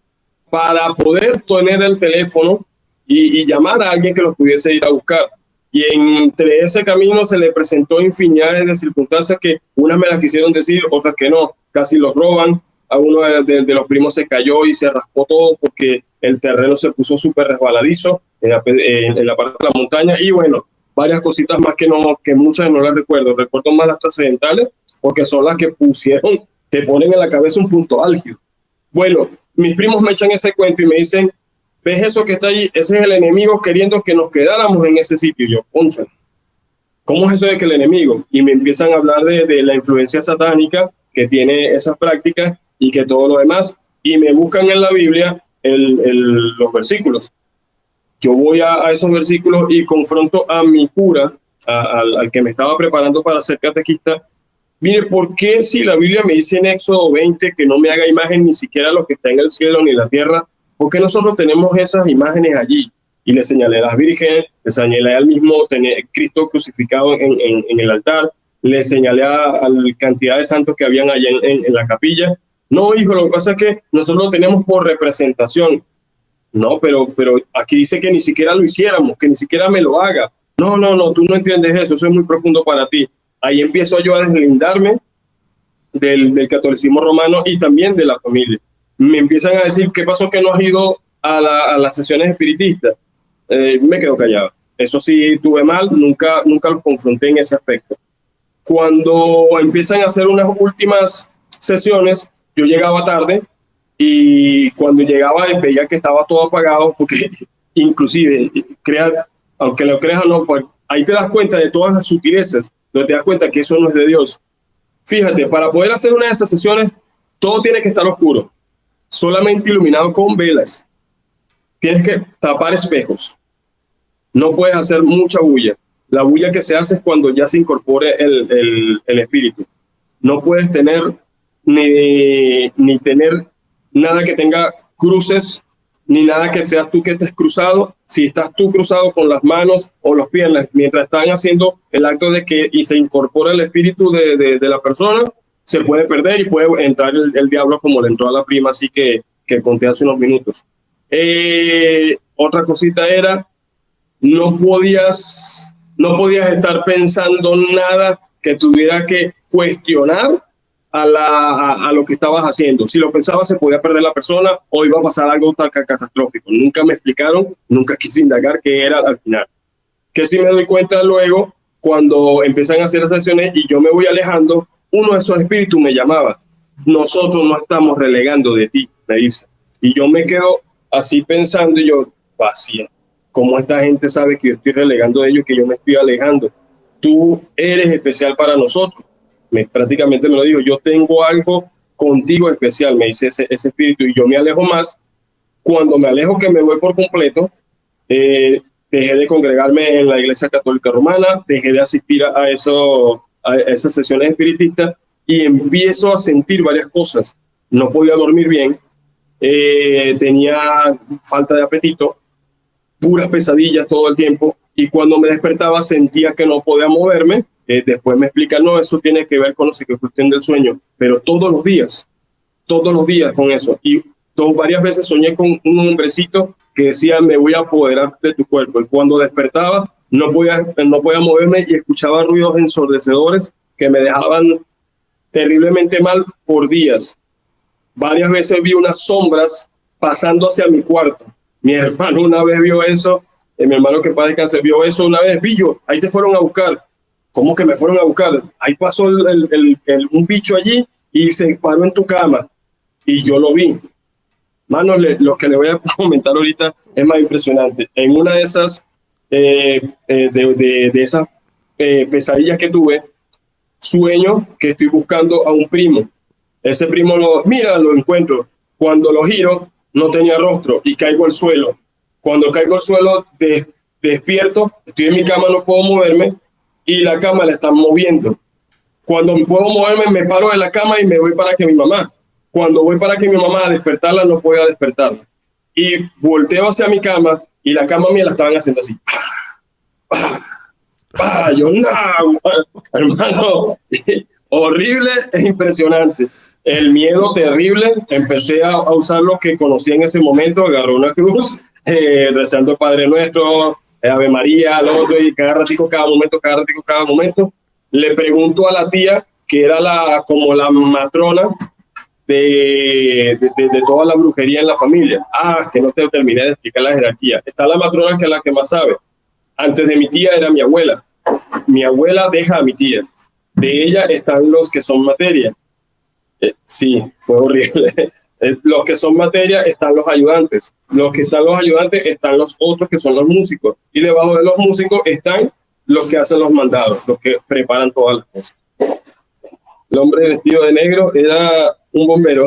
para poder tener el teléfono y llamar a alguien que los pudiese ir a buscar. Y entre ese camino se le presentó infinidades de circunstancias que unas me las quisieron decir, otras que no. Casi los roban, a uno de los primos se cayó y se raspó todo porque el terreno se puso súper resbaladizo en la parte de la montaña. Y bueno, varias cositas más que muchas no las recuerdo. Recuerdo más las trascendentales porque son las que te ponen en la cabeza un punto álgido. Bueno, mis primos me echan ese cuento y me dicen, ¿ves eso que está ahí? Ese es el enemigo queriendo que nos quedáramos en ese sitio. Y yo, concha, ¿cómo es eso de que el enemigo? Y me empiezan a hablar de la influencia satánica que tiene esas prácticas y que todo lo demás. Y me buscan en la Biblia los versículos. Yo voy a esos versículos y confronto a mi cura, al que me estaba preparando para ser catequista. Mire, ¿por qué si la Biblia me dice en Éxodo 20 que no me haga imagen ni siquiera lo que está en el cielo ni en la tierra? ¿Por qué nosotros tenemos esas imágenes allí? Y le señalé a las vírgenes, le señalé al mismo Cristo crucificado en el altar, le señalé a la cantidad de santos que habían allá en la capilla. No, hijo, lo que pasa es que nosotros lo tenemos por representación. No, pero aquí dice que ni siquiera lo hiciéramos, que ni siquiera me lo haga. No, tú no entiendes eso es muy profundo para ti. Ahí empiezo yo a deslindarme del catolicismo romano y también de la familia. Me empiezan a decir, ¿qué pasó que no has ido a las sesiones espiritistas? Me quedo callado. Eso sí, tuve mal, nunca los confronté en ese aspecto. Cuando empiezan a hacer unas últimas sesiones, yo llegaba tarde y cuando llegaba veía que estaba todo apagado, porque inclusive, aunque lo creas o no, pues, ahí te das cuenta de todas las sutilezas, donde te das cuenta que eso no es de Dios. Fíjate, para poder hacer una de esas sesiones, todo tiene que estar oscuro, solamente iluminado con velas. Tienes que tapar espejos. No puedes hacer mucha bulla. La bulla que se hace es cuando ya se incorpore el espíritu. No puedes tener ni tener nada que tenga cruces, ni nada que seas tú que estés cruzado. Si estás tú cruzado con las manos o las piernas mientras están haciendo el acto y se incorpora el espíritu de la persona, se puede perder y puede entrar el diablo como le entró a la prima, así que conté hace unos minutos. Otra cosita era, no podías estar pensando nada que tuviera que cuestionar a lo que estabas haciendo. Si lo pensabas, se podía perder la persona o iba a pasar algo tan catastrófico. Nunca me explicaron, nunca quise indagar qué era al final. Que sí me doy cuenta luego, cuando empiezan a hacer las sesiones y yo me voy alejando, uno de esos espíritus me llamaba. Nosotros no estamos relegando de ti, me dice. Y yo me quedo así pensando y yo, vacía. ¿Cómo esta gente sabe que yo estoy relegando de ellos, que yo me estoy alejando? Tú eres especial para nosotros. Prácticamente me lo dijo, yo tengo algo contigo especial, me dice ese espíritu, y yo me alejo más. Cuando me alejo, que me voy por completo, dejé de congregarme en la Iglesia Católica Romana, dejé de asistir a esas sesiones espiritistas y empiezo a sentir varias cosas. No podía dormir bien, tenía falta de apetito, puras pesadillas todo el tiempo, y cuando me despertaba sentía que no podía moverme. Después me explican, no, eso tiene que ver con la cuestión del sueño, pero todos los días con eso. Y varias veces soñé con un hombrecito que decía, me voy a apoderar de tu cuerpo. Y cuando despertaba, no podía moverme y escuchaba ruidos ensordecedores que me dejaban terriblemente mal por días. Varias veces vi unas sombras pasando hacia mi cuarto. Mi hermano una vez vio eso, mi hermano que padre cáncer vio eso una vez, Billo, ahí te fueron a buscar. ¿Cómo que me fueron a buscar? Ahí pasó un bicho allí y se paró en tu cama. Y yo lo vi. Mano, lo que le voy a comentar ahorita es más impresionante. En una de esas, de esas pesadillas que tuve, sueño que estoy buscando a un primo. Ese primo lo encuentro. Cuando lo giro, no tenía rostro y caigo al suelo. Cuando caigo al suelo, despierto, estoy en mi cama, no puedo moverme y la cama la están moviendo. Cuando puedo moverme, me paro de la cama y me voy para que mi mamá. Cuando voy para que mi mamá a despertarla, no pueda despertarla. Y volteo hacia mi cama y la cama mía la estaban haciendo así. Yo, no, hermano, horrible e impresionante. El miedo terrible. Empecé a usar lo que conocí en ese momento. Agarré una cruz, rezando el Padre Nuestro, Ave María, al otro, y cada ratico, cada momento. Le pregunto a la tía, que era como la matrona de toda la brujería en la familia. Que no te terminé de explicar la jerarquía. Está la matrona, que es la que más sabe. Antes de mi tía era mi abuela. Mi abuela deja a mi tía. De ella están los que son materia. Sí, fue horrible. Los que son materia están los ayudantes. Los que están los ayudantes están los otros, que son los músicos. Y debajo de los músicos están los que hacen los mandados, los que preparan todas las cosas. El hombre vestido de negro era un bombero.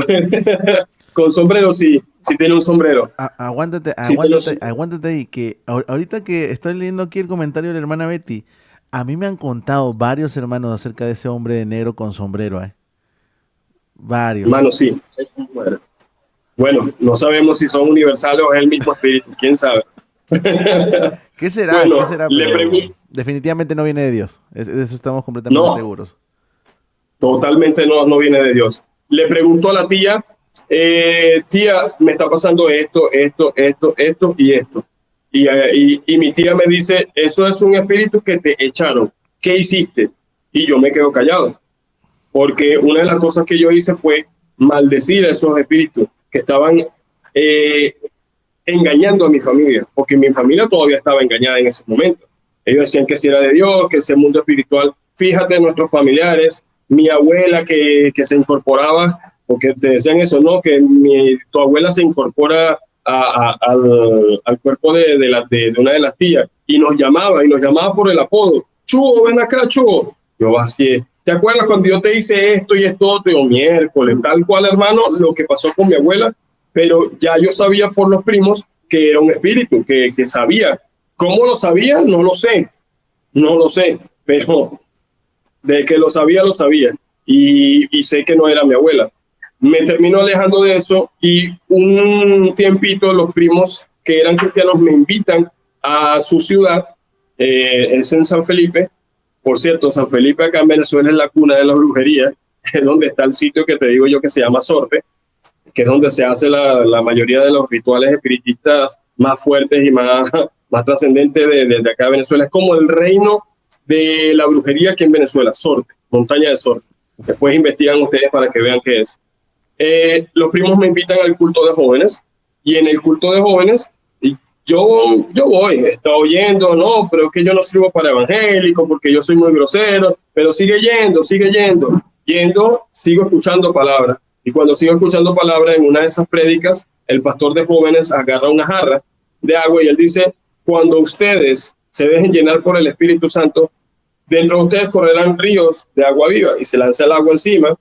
Con sombrero, sí tiene un sombrero. Aguántate ahí, que ahorita que estoy leyendo aquí el comentario de la hermana Betty, a mí me han contado varios hermanos acerca de ese hombre de negro con sombrero, Varios. Hermano, sí. Bueno, no sabemos si son universales o es el mismo espíritu, quién sabe. ¿Qué será? Bueno, ¿Qué será? Definitivamente no viene de Dios. De eso estamos completamente seguros. Totalmente no viene de Dios. Le pregunto a la tía, tía, me está pasando esto y esto. Y mi tía me dice, eso es un espíritu que te echaron. ¿Qué hiciste? Y yo me quedo callado. Porque una de las cosas que yo hice fue maldecir a esos espíritus que estaban engañando a mi familia, porque mi familia todavía estaba engañada en ese momento. Ellos decían que si era de Dios, que ese mundo espiritual, fíjate, nuestros familiares, mi abuela que se incorporaba, porque te decían eso, ¿no? Que tu abuela se incorpora al cuerpo de una de las tías, y nos llamaba por el apodo. Chugo, ven acá, Chugo. Yo así, ¿te acuerdas cuando yo te hice esto y esto otro? Yo, miércoles, tal cual, hermano, lo que pasó con mi abuela, pero ya yo sabía por los primos que era un espíritu, que sabía. ¿Cómo lo sabía? No lo sé, pero de que lo sabía. Y sé que no era mi abuela. Me termino alejando de eso y un tiempito los primos que eran cristianos me invitan a su ciudad, es en San Felipe. Por cierto, San Felipe acá en Venezuela es la cuna de la brujería, es donde está el sitio que te digo yo que se llama Sorte, que es donde se hace la mayoría de los rituales espiritistas más fuertes y más trascendentes de acá de Venezuela. Es como el reino de la brujería aquí en Venezuela, Sorte, montaña de Sorte. Después investigan ustedes para que vean qué es. Los primos me invitan al culto de jóvenes, y en el culto de jóvenes yo voy, he estado oyendo, pero es que yo no sirvo para evangélico porque yo soy muy grosero, pero sigue yendo. yendo, sigo escuchando palabras. Y cuando sigo escuchando palabras, en una de esas prédicas, el pastor de jóvenes agarra una jarra de agua y él dice, cuando ustedes se dejen llenar por el Espíritu Santo, dentro de ustedes correrán ríos de agua viva, y se lanza el agua encima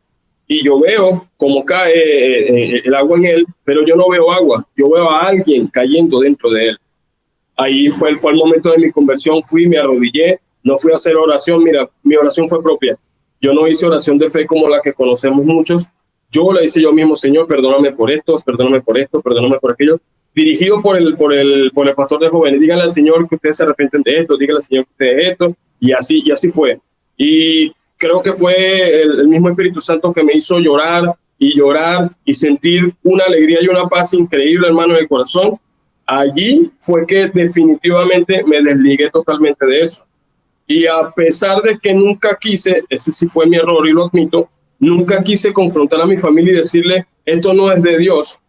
y yo veo cómo cae el agua en él, pero yo no veo agua, yo veo a alguien cayendo dentro de él. Ahí fue el momento de mi conversión, fui, me arrodillé, no fui a hacer oración, mira, mi oración fue propia. Yo no hice oración de fe como la que conocemos muchos, yo la hice yo mismo, Señor, perdóname por esto, perdóname por esto, perdóname por aquello, dirigido por el pastor de jóvenes. Díganle al Señor que ustedes se arrepienten de esto, díganle al Señor que ustedes esto, y así fue. Y creo que fue el mismo Espíritu Santo que me hizo llorar y sentir una alegría y una paz increíble, hermano, en el corazón. Allí fue que definitivamente me desligué totalmente de eso. Y a pesar de que nunca quise, ese sí fue mi error y lo admito, nunca quise confrontar a mi familia y decirle, esto no es de Dios,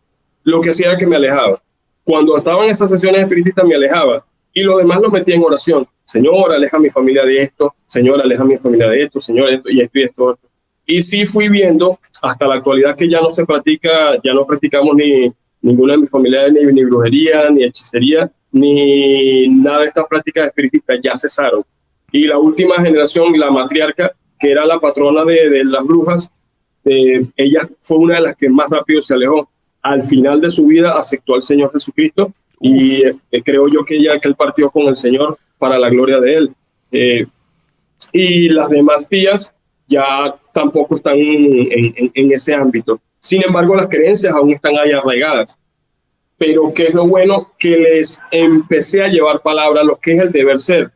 lo que hacía era que me alejaba. Cuando estaba en esas sesiones espiritistas me alejaba y lo demás lo metía en oración. Señor, aleja a mi familia de esto, Señor, aleja a mi familia de esto, Señor, esto y esto y esto. Y sí fui viendo hasta la actualidad que ya no se practica, ya no practicamos ni ninguna de mis familiares, ni brujería, ni hechicería, ni nada de estas prácticas espiritistas, ya cesaron. Y la última generación, la matriarca, que era la patrona de las brujas, ella fue una de las que más rápido se alejó. Al final de su vida aceptó al Señor Jesucristo y creo yo que él partió con el Señor para la gloria de él. Y las demás tías ya tampoco están en ese ámbito. Sin embargo, las creencias aún están ahí arraigadas. Pero ¿qué es lo bueno? Que les empecé a llevar palabra, lo que es el deber ser.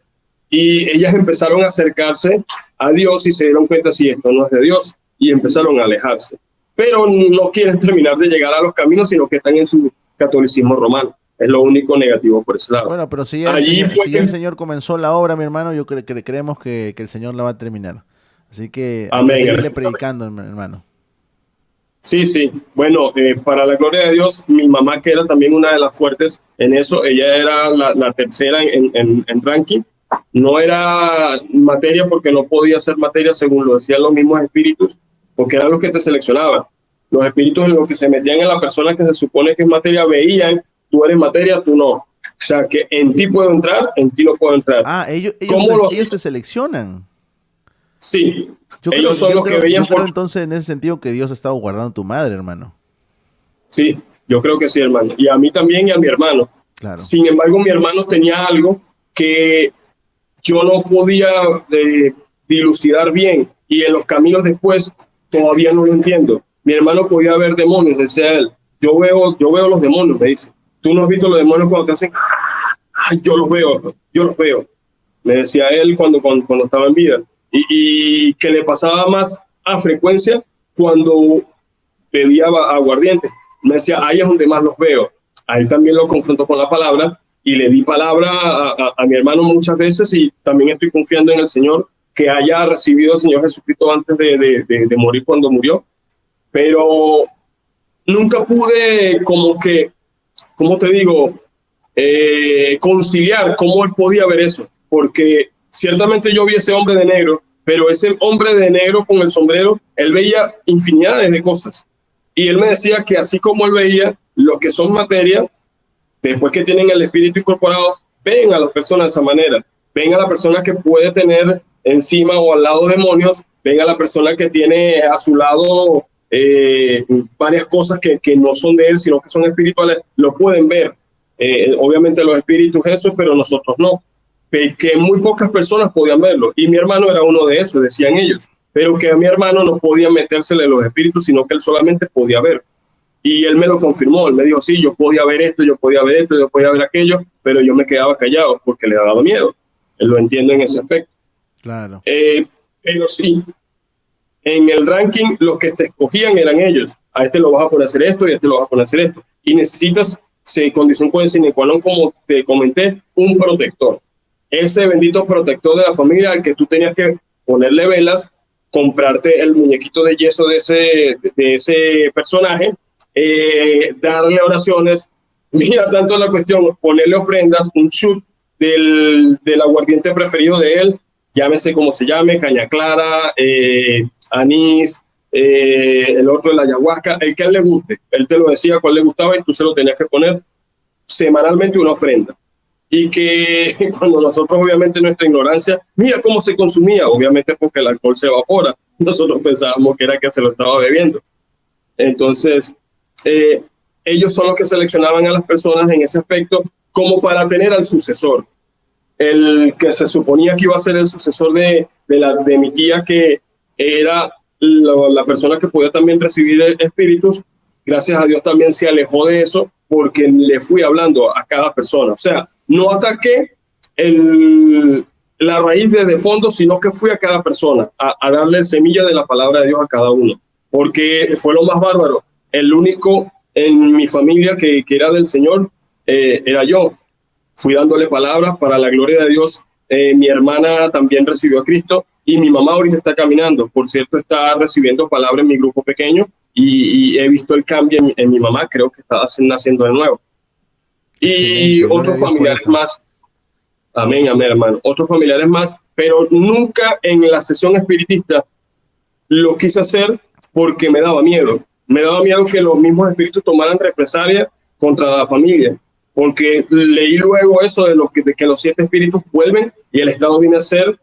Y ellas empezaron a acercarse a Dios y se dieron cuenta si esto no es de Dios y empezaron a alejarse. Pero no quieren terminar de llegar a los caminos, sino que están en su catolicismo romano. Es lo único negativo por ese lado. Bueno, pero si ya el Señor comenzó la obra, mi hermano, yo creemos que el Señor la va a terminar. Así que hay que seguirle predicando, hermano. Sí. Bueno, para la gloria de Dios, mi mamá, que era también una de las fuertes en eso, ella era la tercera en ranking. No era materia porque no podía ser materia según lo decían los mismos espíritus, porque eran los que te seleccionaban. Los espíritus en los que se metían en la persona que se supone que es materia veían, tú eres materia, tú no. O sea, que en ti puedo entrar, en ti no puedo entrar. Ah, ellos te seleccionan. Sí, ellos son los que veían. Yo creo entonces en ese sentido que Dios ha estado guardando a tu madre, hermano. Sí, yo creo que sí, hermano. Y a mí también y a mi hermano. Claro. Sin embargo, mi hermano tenía algo que yo no podía dilucidar bien y en los caminos después todavía no lo entiendo. Mi hermano podía ver demonios, decía él. Yo veo los demonios, me dice. Tú no has visto los demonios cuando te hacen. Ay, yo los veo. Me decía él cuando estaba en vida. Y que le pasaba más a frecuencia cuando bebía aguardiente. Me decía, ahí es donde más los veo. A él también lo confrontó con la palabra y le di palabra a mi hermano muchas veces y también estoy confiando en el Señor que haya recibido al Señor Jesucristo antes de morir cuando murió. Pero nunca pude como que, ¿cómo te digo? Conciliar cómo él podía ver eso. Porque ciertamente yo vi ese hombre de negro, pero ese hombre de negro con el sombrero, él veía infinidades de cosas. Y él me decía que así como él veía, los que son materia, después que tienen el espíritu incorporado, ven a las personas de esa manera. Ven a la persona que puede tener encima o al lado demonios, ven a la persona que tiene a su lado varias cosas que no son de él, sino que son espirituales, lo pueden ver. Obviamente los espíritus eso, pero nosotros no. Que muy pocas personas podían verlo. Y mi hermano era uno de esos, decían ellos. Pero que a mi hermano no podía metérsele los espíritus, sino que él solamente podía ver. Y él me lo confirmó, él me dijo, sí, yo podía ver esto, yo podía ver esto, yo podía ver aquello, pero yo me quedaba callado porque le daba miedo. Él lo entiende en ese aspecto. Claro. Pero sí, en el ranking los que te escogían eran ellos. A este lo vas a poner a hacer esto y a este lo vas a poner a hacer esto. Y necesitas, condición sine qua non, como te comenté, un protector. Ese bendito protector de la familia al que tú tenías que ponerle velas, comprarte el muñequito de yeso de ese personaje, darle oraciones. Mira, tanto la cuestión, ponerle ofrendas, un shoot del aguardiente preferido de él, llámese como se llame, caña clara, anís, el otro el ayahuasca, el que a él le guste. Él te lo decía cuál le gustaba y tú se lo tenías que poner semanalmente una ofrenda. Y que cuando nosotros, obviamente, nuestra ignorancia, mira cómo se consumía, obviamente porque el alcohol se evapora, nosotros pensábamos que era que se lo estaba bebiendo. Entonces, ellos son los que seleccionaban a las personas en ese aspecto como para tener al sucesor. El que se suponía que iba a ser el sucesor de mi tía, que era la persona que podía también recibir espíritus, gracias a Dios también se alejó de eso porque le fui hablando a cada persona. O sea, no ataqué la raíz desde fondo, sino que fui a cada persona a darle semilla de la palabra de Dios a cada uno, porque fue lo más bárbaro. El único en mi familia que era del Señor era yo. Fui dándole palabras para la gloria de Dios. Mi hermana también recibió a Cristo y mi mamá ahorita está caminando. Por cierto, está recibiendo palabras en mi grupo pequeño y he visto el cambio en mi mamá. Creo que está naciendo de nuevo. Y otros familiares más. Amén, amén, hermano. Otros familiares más, pero nunca en la sesión espiritista lo quise hacer porque me daba miedo. Me daba miedo que los mismos espíritus tomaran represalias contra la familia, porque leí luego eso de que los 7 espíritus vuelven y el estado viene a ser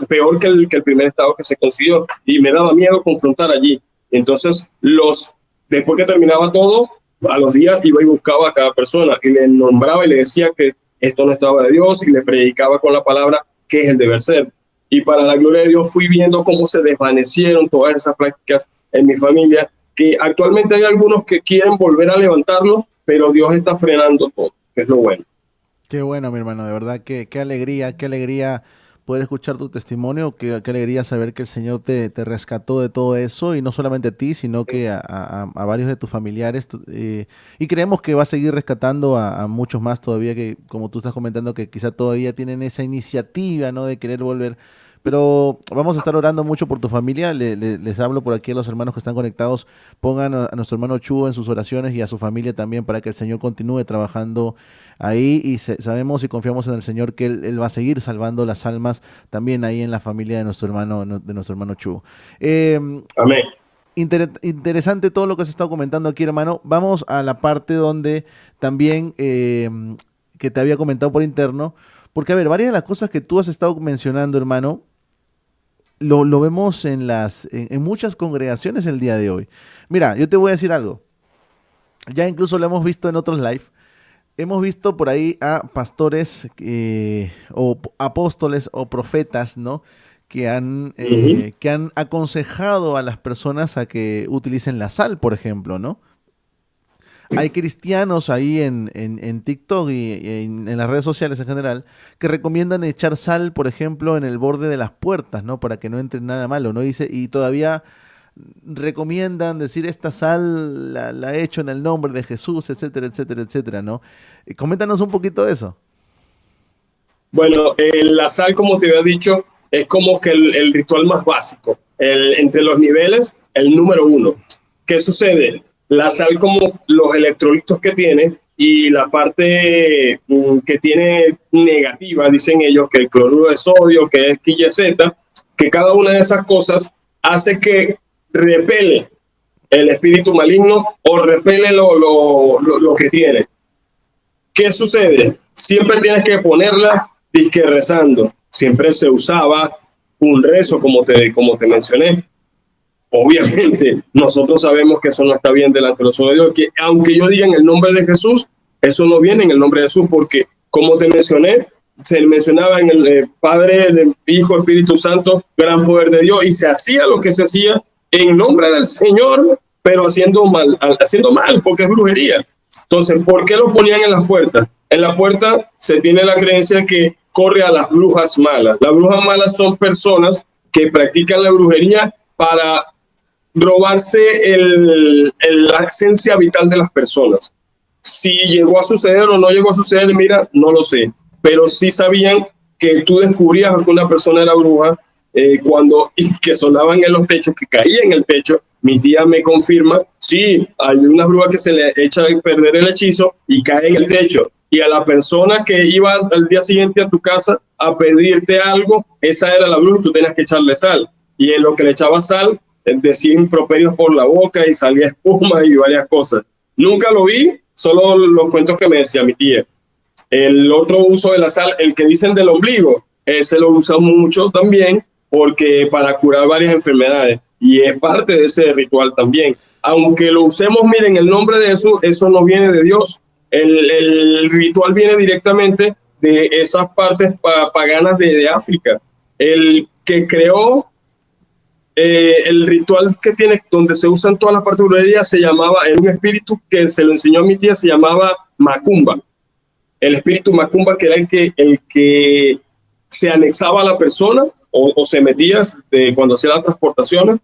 peor que el primer estado que se consiguió, y me daba miedo confrontar allí. Entonces, después que terminaba todo, a los días iba y buscaba a cada persona y le nombraba y le decía que esto no estaba de Dios y le predicaba con la palabra que es el deber ser. Y para la gloria de Dios fui viendo cómo se desvanecieron todas esas prácticas en mi familia, que actualmente hay algunos que quieren volver a levantarlo, pero Dios está frenando todo, que es lo bueno. Qué bueno, mi hermano, de verdad, qué alegría poder escuchar tu testimonio, qué alegría saber que el Señor te rescató de todo eso, y no solamente a ti, sino que a varios de tus familiares, y creemos que va a seguir rescatando a muchos más todavía, que como tú estás comentando, que quizá todavía tienen esa iniciativa, ¿no?, de querer volver. Pero vamos a estar orando mucho por tu familia. Les hablo por aquí a los hermanos que están conectados. Pongan a nuestro hermano Chu en sus oraciones y a su familia también, para que el Señor continúe trabajando ahí. Y sabemos y confiamos en el Señor que Él va a seguir salvando las almas también ahí en la familia de nuestro hermano Chu. Amén. Interesante todo lo que se está comentando aquí, hermano. Vamos a la parte donde también que te había comentado por interno. Porque, a ver, varias de las cosas que tú has estado mencionando, hermano, lo vemos en muchas congregaciones el día de hoy. Mira, yo te voy a decir algo. Ya incluso lo hemos visto en otros live. Hemos visto por ahí a pastores o apóstoles o profetas, ¿no?, que han aconsejado a las personas a que utilicen la sal, por ejemplo, ¿no? Hay cristianos ahí en TikTok y en las redes sociales en general que recomiendan echar sal, por ejemplo, en el borde de las puertas, ¿no?, para que no entre nada malo, ¿no? Y todavía recomiendan decir, esta sal la he hecho en el nombre de Jesús, etcétera, etcétera, etcétera, ¿no? Coméntanos un poquito de eso. Bueno, la sal, como te había dicho, es como que el ritual más básico. Entre los niveles, el número 1. ¿Qué sucede? La sal, como los electrolitos que tiene y la parte que tiene negativa, dicen ellos, que el cloruro de sodio, que es QZ, que cada una de esas cosas hace que repele el espíritu maligno o repele lo que tiene. ¿Qué sucede? Siempre tienes que ponerla disque rezando. Siempre se usaba un rezo, como te mencioné. Obviamente, nosotros sabemos que eso no está bien delante de los ojos de Dios, que aunque yo diga en el nombre de Jesús, eso no viene en el nombre de Jesús, porque, como te mencioné, se mencionaba en el Padre, el Hijo, Espíritu Santo, gran poder de Dios, y se hacía lo que se hacía en nombre del Señor, pero haciendo mal, porque es brujería. Entonces, ¿por qué lo ponían en las puertas? En la puerta se tiene la creencia que corre a las brujas malas. Las brujas malas son personas que practican la brujería para robarse la esencia vital de las personas. Si llegó a suceder o no llegó a suceder, mira, no lo sé, pero sí sabían que tú descubrías que una persona era bruja que sonaban en los techos, que caía en el techo. Mi tía me confirma, sí, hay una bruja que se le echa a perder el hechizo y cae en el techo. Y a la persona que iba al día siguiente a tu casa a pedirte algo, esa era la bruja y tú tenías que echarle sal. y en lo que le echaba sal, decía improperios por la boca y salía espuma y varias cosas. Nunca lo vi, solo los cuentos que me decía mi tía. El otro uso de la sal, el que dicen del ombligo, ese lo usan mucho también porque para curar varias enfermedades y es parte de ese ritual también. Aunque lo usemos, miren, el nombre de eso no viene de Dios. El ritual viene directamente de esas partes paganas de África. El que creó el ritual que tiene, donde se usan todas las partes de brujería, era un espíritu que se lo enseñó a mi tía, se llamaba Macumba. El espíritu Macumba, que era el que se anexaba a la persona o se metía cuando hacía las transportaciones,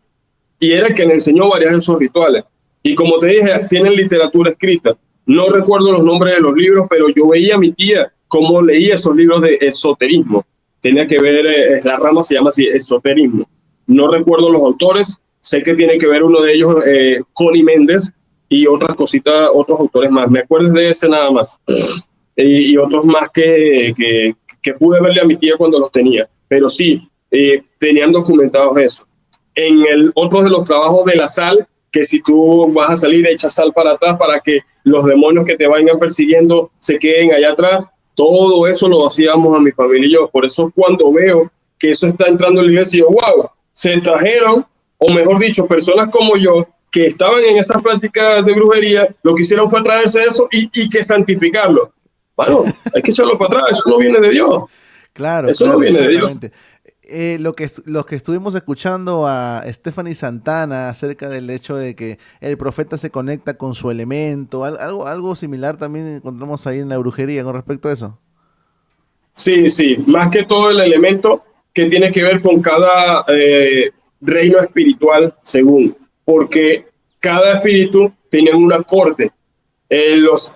y era el que le enseñó varios de esos rituales. Y como te dije, tienen literatura escrita. No recuerdo los nombres de los libros, pero yo veía a mi tía cómo leía esos libros de esoterismo. Tenía que ver, la rama se llama así, esoterismo. No recuerdo los autores, sé que tiene que ver uno de ellos, Connie Méndez, y otras cositas, otros autores más. Me acuerdo de ese nada más. Y otros más que pude verle a mi tía cuando los tenía. Pero sí, tenían documentados eso. En el otro de los trabajos de la sal, que si tú vas a salir, echas sal para atrás para que los demonios que te vayan persiguiendo se queden allá atrás. Todo eso lo hacíamos a mi familia y yo. Por eso cuando veo que eso está entrando en la iglesia, yo, wow, se trajeron, o mejor dicho, personas como yo, que estaban en esas prácticas de brujería, lo que hicieron fue traerse eso y que santificarlo. Bueno, hay que echarlo para atrás, eso no viene de Dios. Claro, eso claro, no viene de Dios. Los que estuvimos escuchando a Stephanie Santana acerca del hecho de que el profeta se conecta con su elemento, algo similar también encontramos ahí en la brujería con respecto a eso. Sí, sí, más que todo el elemento que tiene que ver con cada reino espiritual, según, porque cada espíritu tenía una corte.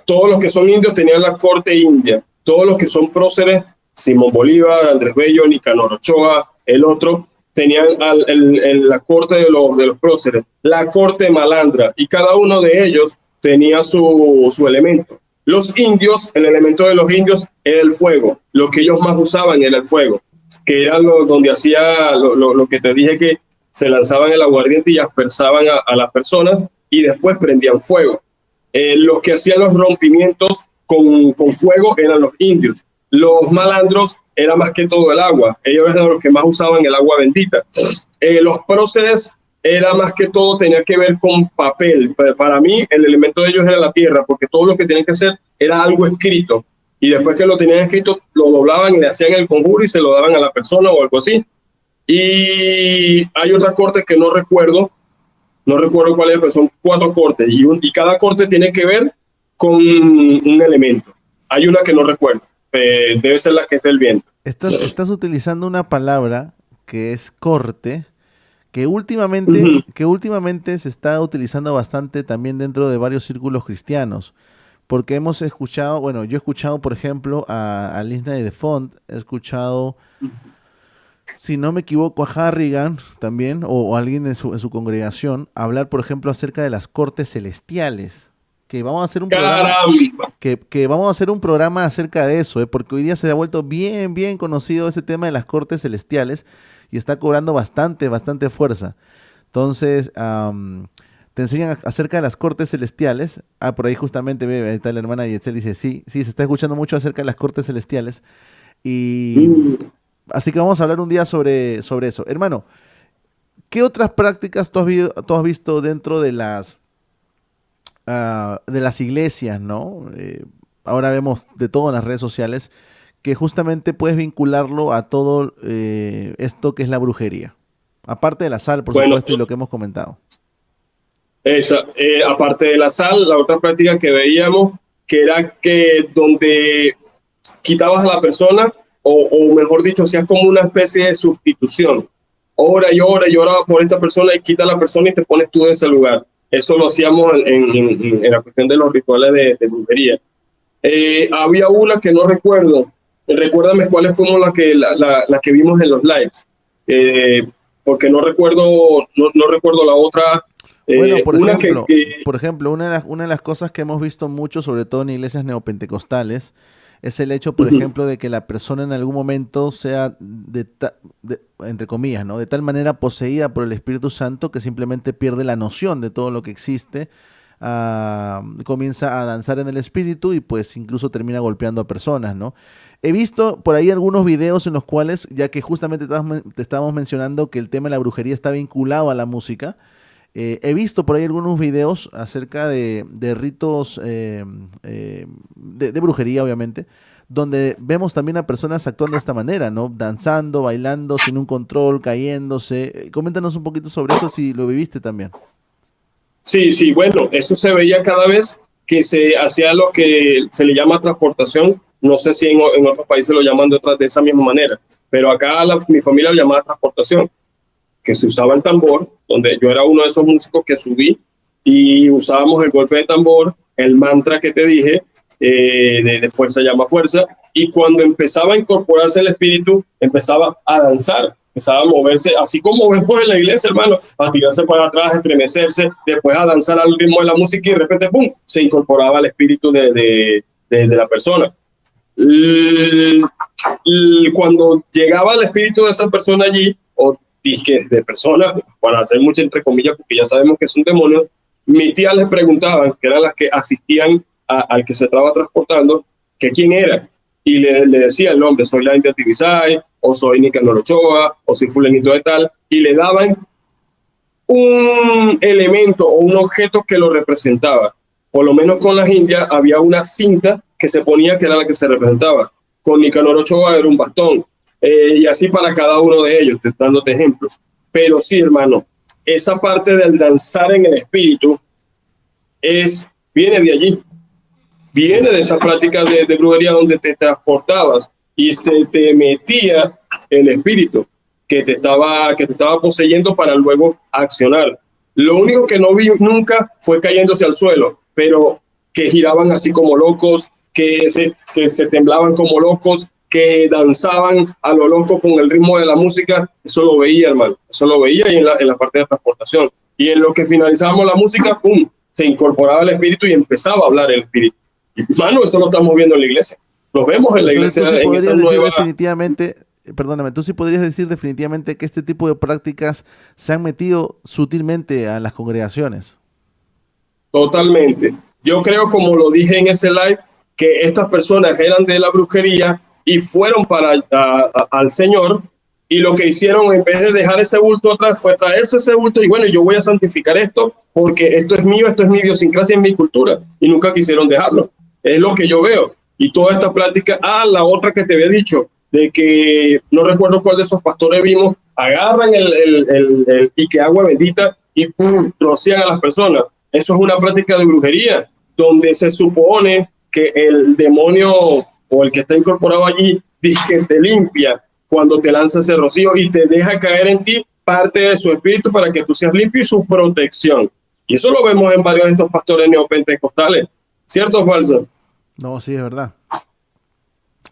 Todos los que son indios tenían la corte india, todos los que son próceres, Simón Bolívar, Andrés Bello, Nicanor Ochoa, el otro, tenían la corte de los próceres, la corte malandra, y cada uno de ellos tenía su elemento. Los indios, el elemento de los indios era el fuego, lo que ellos más usaban era el fuego, que era donde hacía lo que te dije, que se lanzaban el aguardiente y aspersaban a las personas y después prendían fuego. Los que hacían los rompimientos con fuego eran los indios. Los malandros era más que todo el agua. Ellos eran los que más usaban el agua bendita. Los próceres era más que todo, tenía que ver con papel. Para mí, el elemento de ellos era la tierra, porque todo lo que tenían que hacer era algo escrito. Y después que lo tenían escrito, lo doblaban y le hacían el conjuro y se lo daban a la persona o algo así. Y hay otra corte que no recuerdo cuál es, pero son 4 cortes. Y cada corte tiene que ver con un elemento. Hay una que no recuerdo. Debe ser la que esté el viento. Estás utilizando una palabra que es corte, que últimamente se está utilizando bastante también dentro de varios círculos cristianos, porque hemos escuchado, bueno, yo he escuchado, por ejemplo, a Lisna de Font, he escuchado, si no me equivoco, a Harrigan también, o alguien en su congregación, hablar, por ejemplo, acerca de las cortes celestiales. Que vamos a hacer un programa, que vamos a hacer un programa acerca de eso, porque hoy día se ha vuelto bien conocido ese tema de las cortes celestiales y está cobrando bastante fuerza. Entonces, te enseñan acerca de las cortes celestiales. Por ahí justamente ahí está la hermana Yetzel, dice, sí, se está escuchando mucho acerca de las cortes celestiales. Y así que vamos a hablar un día sobre eso. Hermano, ¿qué otras prácticas tú has visto dentro de las iglesias, ¿no? Ahora vemos de todo en las redes sociales, que justamente puedes vincularlo a todo esto que es la brujería. Aparte de la sal, por supuesto, y lo que hemos comentado. Aparte de la sal, la otra práctica que veíamos, que era que donde quitabas a la persona, o mejor dicho, hacías como una especie de sustitución. Ora y ora por esta persona y quita a la persona y te pones tú de ese lugar. Eso lo hacíamos en la cuestión de los rituales de brujería. Había una que no recuerdo. Recuérdame cuáles fuimos las que vimos en los lives. Porque no recuerdo la otra. Bueno, por ejemplo, una de las cosas que hemos visto mucho, sobre todo en iglesias neopentecostales, es el hecho, por Ujú. ejemplo, de que la persona en algún momento sea, entre comillas, ¿no? De tal manera poseída por el Espíritu Santo que simplemente pierde la noción de todo lo que existe, comienza a danzar en el Espíritu y pues incluso termina golpeando a personas, ¿no? He visto por ahí algunos videos en los cuales, ya que justamente te estábamos mencionando que el tema de la brujería está vinculado a la música, he visto por ahí algunos videos acerca de ritos de brujería, obviamente, donde vemos también a personas actuando de esta manera, ¿no? Danzando, bailando, sin un control, cayéndose. Coméntanos un poquito sobre esto si lo viviste también. Sí, sí, bueno, eso se veía cada vez que se hacía lo que se le llama transportación. No sé si en otros países lo llaman de esa misma manera, pero acá mi familia lo llamaba transportación, que se usaba el tambor, donde yo era uno de esos músicos que subí y usábamos el golpe de tambor, el mantra que te dije, de fuerza llama fuerza, y cuando empezaba a incorporarse el espíritu, empezaba a danzar, empezaba a moverse, así como vemos en la iglesia, hermano, a tirarse para atrás, a estremecerse, después a danzar al ritmo de la música y de repente, ¡pum!, se incorporaba el espíritu de la persona. Cuando llegaba el espíritu de esa persona allí, o disque de persona, para hacer mucho entre comillas, porque ya sabemos que es un demonio, mis tías les preguntaban, que eran las que asistían al que se estaba transportando, que quién era. Y le decía el nombre, soy la India Tibisay, o soy Nicanor Ochoa, o soy fulanito de tal, y le daban un elemento o un objeto que lo representaba. Por lo menos con las indias había una cinta que se ponía que era la que se representaba. Con Nicanor Ochoa era un bastón. Y así para cada uno de ellos, dándote ejemplos. Pero sí, hermano, esa parte del danzar en el espíritu viene de allí, viene de esa práctica de brujería donde te transportabas y se te metía el espíritu que te estaba poseyendo para luego accionar. Lo único que no vi nunca fue cayéndose al suelo, pero que giraban así como locos, que se temblaban como locos, que danzaban a lo loco con el ritmo de la música. Eso lo veía, hermano, eso lo veía y en la parte de transportación. Y en lo que finalizábamos la música, ¡pum!, se incorporaba el espíritu y empezaba a hablar el espíritu. Mano, eso lo estamos viendo en la iglesia. Lo vemos en la Entonces tú sí iglesia, en esa podrías decir nueva. definitivamente, perdóname, tú sí podrías decir definitivamente que este tipo de prácticas se han metido sutilmente a las congregaciones. Totalmente. Yo creo, como lo dije en ese live, que estas personas eran de la brujería y fueron al Señor, y lo que hicieron en vez de dejar ese bulto atrás fue traerse ese bulto y bueno, yo voy a santificar esto porque esto es mío, esto es mi idiosincrasia, es mi cultura, y nunca quisieron dejarlo. Es lo que yo veo. Y toda esta plática, la otra que te había dicho, de que no recuerdo cuál de esos pastores vimos, agarran y que agua bendita y ¡pum!, rocían a las personas. Eso es una práctica de brujería, donde se supone que el demonio o el que está incorporado allí dice que te limpia cuando te lanza ese rocío y te deja caer en ti parte de su espíritu para que tú seas limpio y su protección. Y eso lo vemos en varios de estos pastores neopentecostales. ¿Cierto o falso? No, sí, es verdad.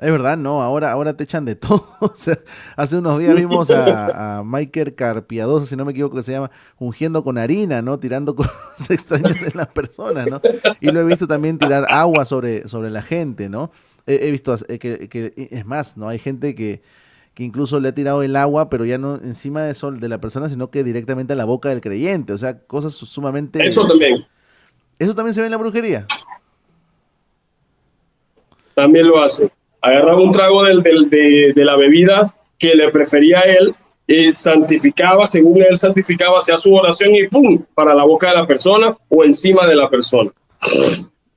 Es verdad, no, ahora te echan de todo. O sea, hace unos días vimos a Michael Carpiadosa, si no me equivoco que se llama, ungiendo con harina, ¿no? Tirando cosas extrañas de las personas, ¿no? Y lo he visto también tirar agua sobre la gente, ¿no? He visto es más, ¿no? Hay gente que incluso le ha tirado el agua, pero ya no encima de la persona, sino que directamente a la boca del creyente. O sea, cosas Esto sumamente... también, ¿Eso también se ve en la brujería? también lo hace. Agarraba un trago de la bebida que le prefería a él, y santificaba, según él santificaba, hacía su oración y ¡pum!, para la boca de la persona o encima de la persona.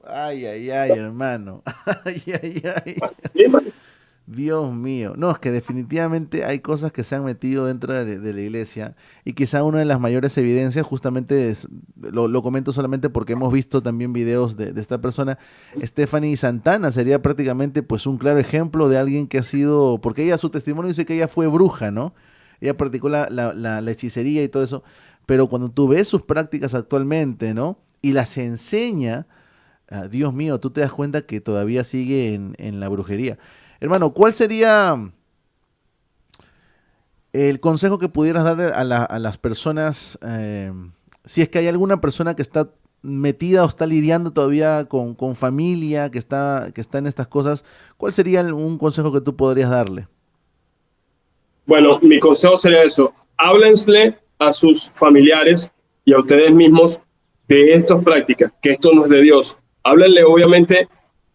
Ay, ay, ay, hermano. Ay, ay, ay. Dios mío. No, es que definitivamente hay cosas que se han metido dentro de la iglesia y quizá una de las mayores evidencias justamente lo comento solamente porque hemos visto también videos de esta persona, Stephanie Santana sería prácticamente pues un claro ejemplo de alguien que ha sido, porque ella su testimonio dice que ella fue bruja, ¿no? Ella practicó la hechicería y todo eso, pero cuando tú ves sus prácticas actualmente, ¿no? Y las enseña, Dios mío, tú te das cuenta que todavía sigue en la brujería. Hermano, ¿cuál sería el consejo que pudieras darle a las personas, si es que hay alguna persona que está metida o está lidiando todavía con familia que está en estas cosas, ¿cuál sería un consejo que tú podrías darle? Bueno, mi consejo sería eso. Háblensle a sus familiares y a ustedes mismos de estas prácticas, que esto no es de Dios. Háblenle, obviamente,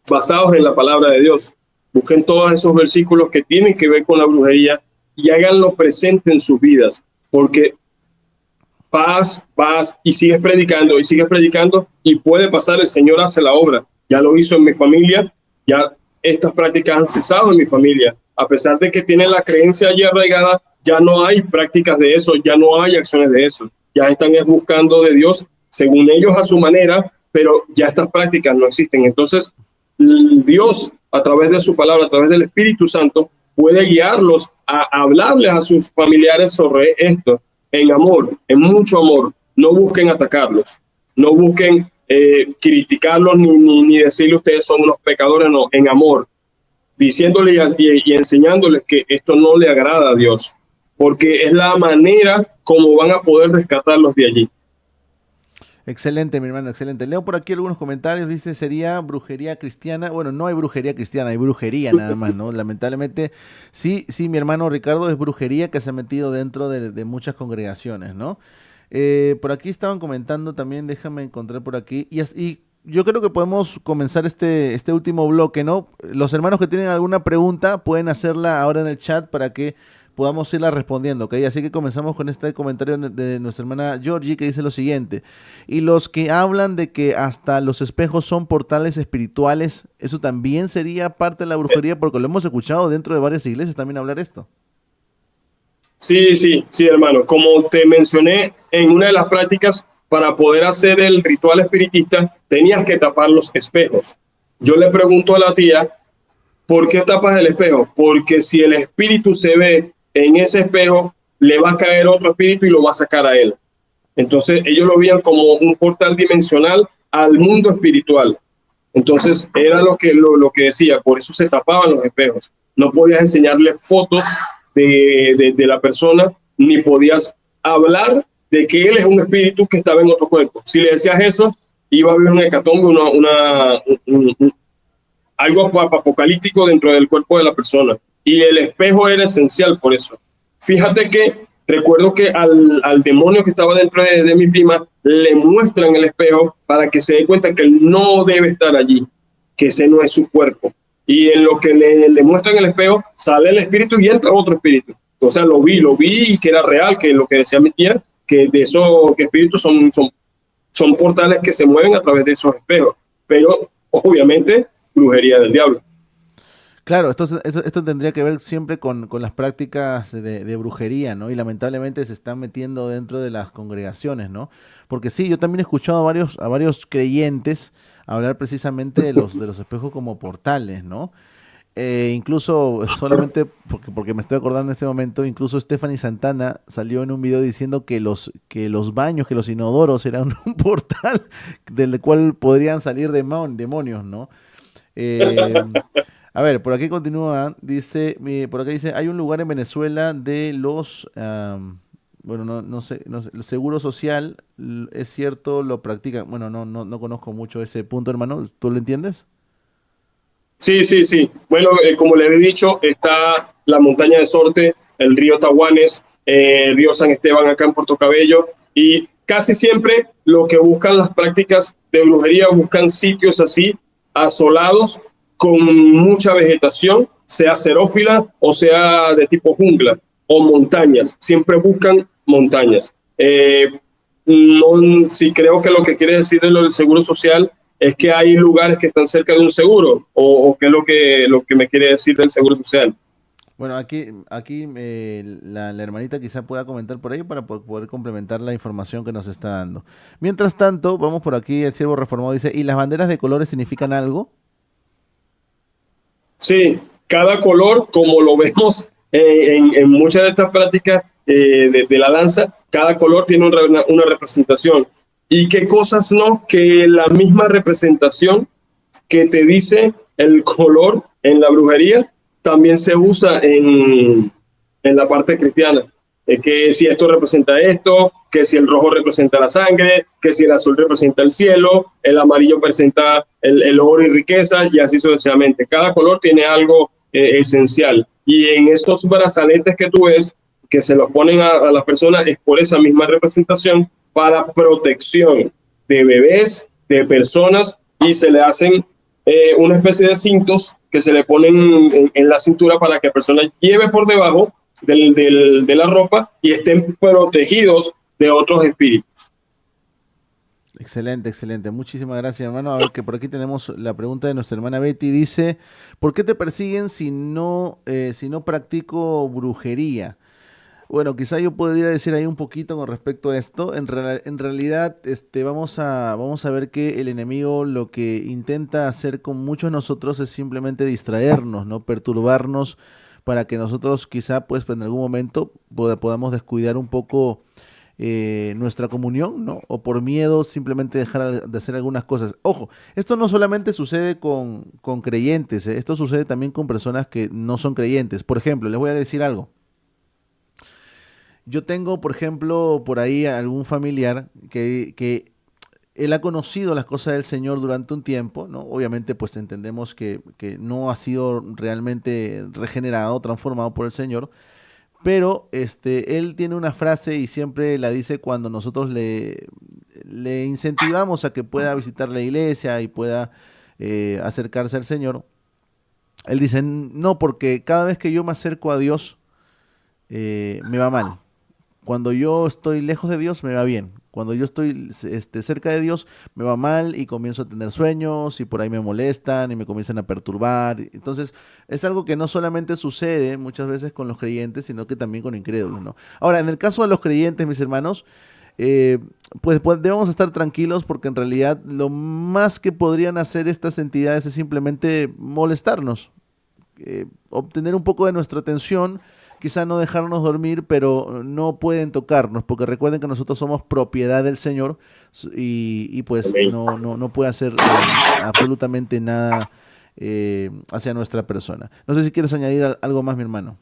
basados en la palabra de Dios. Busquen todos esos versículos que tienen que ver con la brujería y háganlo presente en sus vidas, porque vas y sigues predicando y puede pasar, el Señor hace la obra. Ya lo hizo en mi familia, ya estas prácticas han cesado en mi familia. A pesar de que tienen la creencia allí arraigada, ya no hay prácticas de eso, ya no hay acciones de eso. Ya están buscando de Dios, según ellos a su manera, pero ya estas prácticas no existen. Entonces, Dios, a través de su palabra, a través del Espíritu Santo, puede guiarlos a hablarles a sus familiares sobre esto en amor, en mucho amor. No busquen atacarlos, no busquen criticarlos ni decirle ustedes son unos pecadores, no, en amor, diciéndoles y enseñándoles que esto no le agrada a Dios, porque es la manera como van a poder rescatarlos de allí. Excelente, mi hermano, excelente. Leo por aquí algunos comentarios, dice, sería brujería cristiana. Bueno, no hay brujería cristiana, hay brujería nada más, ¿no? Lamentablemente, sí, sí, mi hermano Ricardo, es brujería que se ha metido dentro de muchas congregaciones, ¿no? Por aquí estaban comentando también, déjame encontrar por aquí, y yo creo que podemos comenzar este último bloque, ¿no? Los hermanos que tienen alguna pregunta pueden hacerla ahora en el chat para que podamos irla respondiendo, ¿ok? Así que comenzamos con este comentario de nuestra hermana Georgie que dice lo siguiente: y los que hablan de que hasta los espejos son portales espirituales, ¿eso también sería parte de la brujería? Porque lo hemos escuchado dentro de varias iglesias también hablar esto. Sí, hermano. Como te mencioné en una de las prácticas, para poder hacer el ritual espiritista, tenías que tapar los espejos. Yo le pregunto a la tía, ¿por qué tapas el espejo? Porque si el espíritu se ve en ese espejo, le va a caer otro espíritu y lo va a sacar a él. Entonces ellos lo veían como un portal dimensional al mundo espiritual. Entonces era lo que decía, por eso se tapaban los espejos. No podías enseñarle fotos de la persona, ni podías hablar de que él es un espíritu que estaba en otro cuerpo. Si le decías eso, iba a haber una hecatombe, algo apocalíptico dentro del cuerpo de la persona. Y el espejo era esencial por eso. Fíjate que recuerdo que al demonio que estaba dentro de mi prima le muestran el espejo para que se dé cuenta que él no debe estar allí, que ese no es su cuerpo. Y en lo que le muestran el espejo, sale el espíritu y entra otro espíritu. O sea, lo vi y que era real, que lo que decía mi tía, que de esos espíritus son portales que se mueven a través de esos espejos. Pero, obviamente, brujería del diablo. Claro, esto tendría que ver siempre con las prácticas de brujería, ¿no? Y lamentablemente se están metiendo dentro de las congregaciones, ¿no? Porque sí, yo también he escuchado a varios creyentes hablar precisamente de los espejos como portales, ¿no? Incluso solamente porque me estoy acordando en este momento, incluso Stephanie Santana salió en un video diciendo que los baños, que los inodoros eran un portal del cual podrían salir demonios, ¿no? Eh, a ver, por aquí continúa, dice, por acá dice, hay un lugar en Venezuela de bueno, no sé, el seguro social, es cierto, lo practican. Bueno, no conozco mucho ese punto, hermano, ¿tú lo entiendes? Sí. Bueno, como le he dicho, está la montaña de Sorte, el río Tahuanes, el río San Esteban acá en Puerto Cabello, y casi siempre lo que buscan las prácticas de brujería buscan sitios así, asolados, con mucha vegetación, sea xerófila o sea de tipo jungla, o montañas. Siempre buscan montañas. No, sí, creo que lo que quiere decir de lo del seguro social es que hay lugares que están cerca de un seguro, o qué es lo que me quiere decir del seguro social. Bueno, aquí la hermanita quizá pueda comentar por ahí para poder complementar la información que nos está dando. Mientras tanto, vamos por aquí, el siervo reformado dice, ¿y las banderas de colores significan algo? Sí, cada color, como lo vemos en muchas de estas prácticas de la danza, cada color tiene una representación. ¿Y qué cosas no? Que la misma representación que te dice el color en la brujería también se usa en la parte cristiana. que si esto representa esto, que si el rojo representa la sangre, que si el azul representa el cielo, el amarillo representa el oro y riqueza, y así sucesivamente. Cada color tiene algo esencial. Y en esos brazaletes que tú ves, que se los ponen a las personas, es por esa misma representación para protección de bebés, de personas, y se le hacen una especie de cintos que se le ponen en la cintura para que la persona lleve por debajo de la ropa y estén protegidos de otros espíritus. Excelente, excelente. Muchísimas gracias, hermano. A ver, que por aquí tenemos la pregunta de nuestra hermana Betty. Dice, ¿por qué te persiguen si no practico brujería? Bueno, quizá yo podría decir ahí un poquito con respecto a esto. En realidad, vamos a ver que el enemigo lo que intenta hacer con muchos de nosotros es simplemente distraernos, ¿no? Perturbarnos para que nosotros quizá pues en algún momento podamos descuidar un poco nuestra comunión, ¿no? O por miedo simplemente dejar de hacer algunas cosas. Ojo, esto no solamente sucede con creyentes, ¿eh? Esto sucede también con personas que no son creyentes. Por ejemplo, les voy a decir algo. Yo tengo, por ejemplo, por ahí algún familiar que él ha conocido las cosas del Señor durante un tiempo, ¿no? Obviamente, pues entendemos que no ha sido realmente regenerado, transformado por el Señor, pero él tiene una frase y siempre la dice cuando nosotros le incentivamos a que pueda visitar la iglesia y pueda acercarse al Señor. Él dice, no, porque cada vez que yo me acerco a Dios, me va mal. Cuando yo estoy lejos de Dios me va bien. Cuando yo estoy cerca de Dios me va mal y comienzo a tener sueños y por ahí me molestan y me comienzan a perturbar. Entonces es algo que no solamente sucede muchas veces con los creyentes, sino que también con incrédulos, ¿no? Ahora, en el caso de los creyentes, mis hermanos, eh, pues debemos estar tranquilos porque en realidad lo más que podrían hacer estas entidades es simplemente molestarnos, obtener un poco de nuestra atención, quizá no dejarnos dormir, pero no pueden tocarnos, porque recuerden que nosotros somos propiedad del Señor y pues Amén. no puede hacer absolutamente nada hacia nuestra persona. No sé si quieres añadir algo más, mi hermano.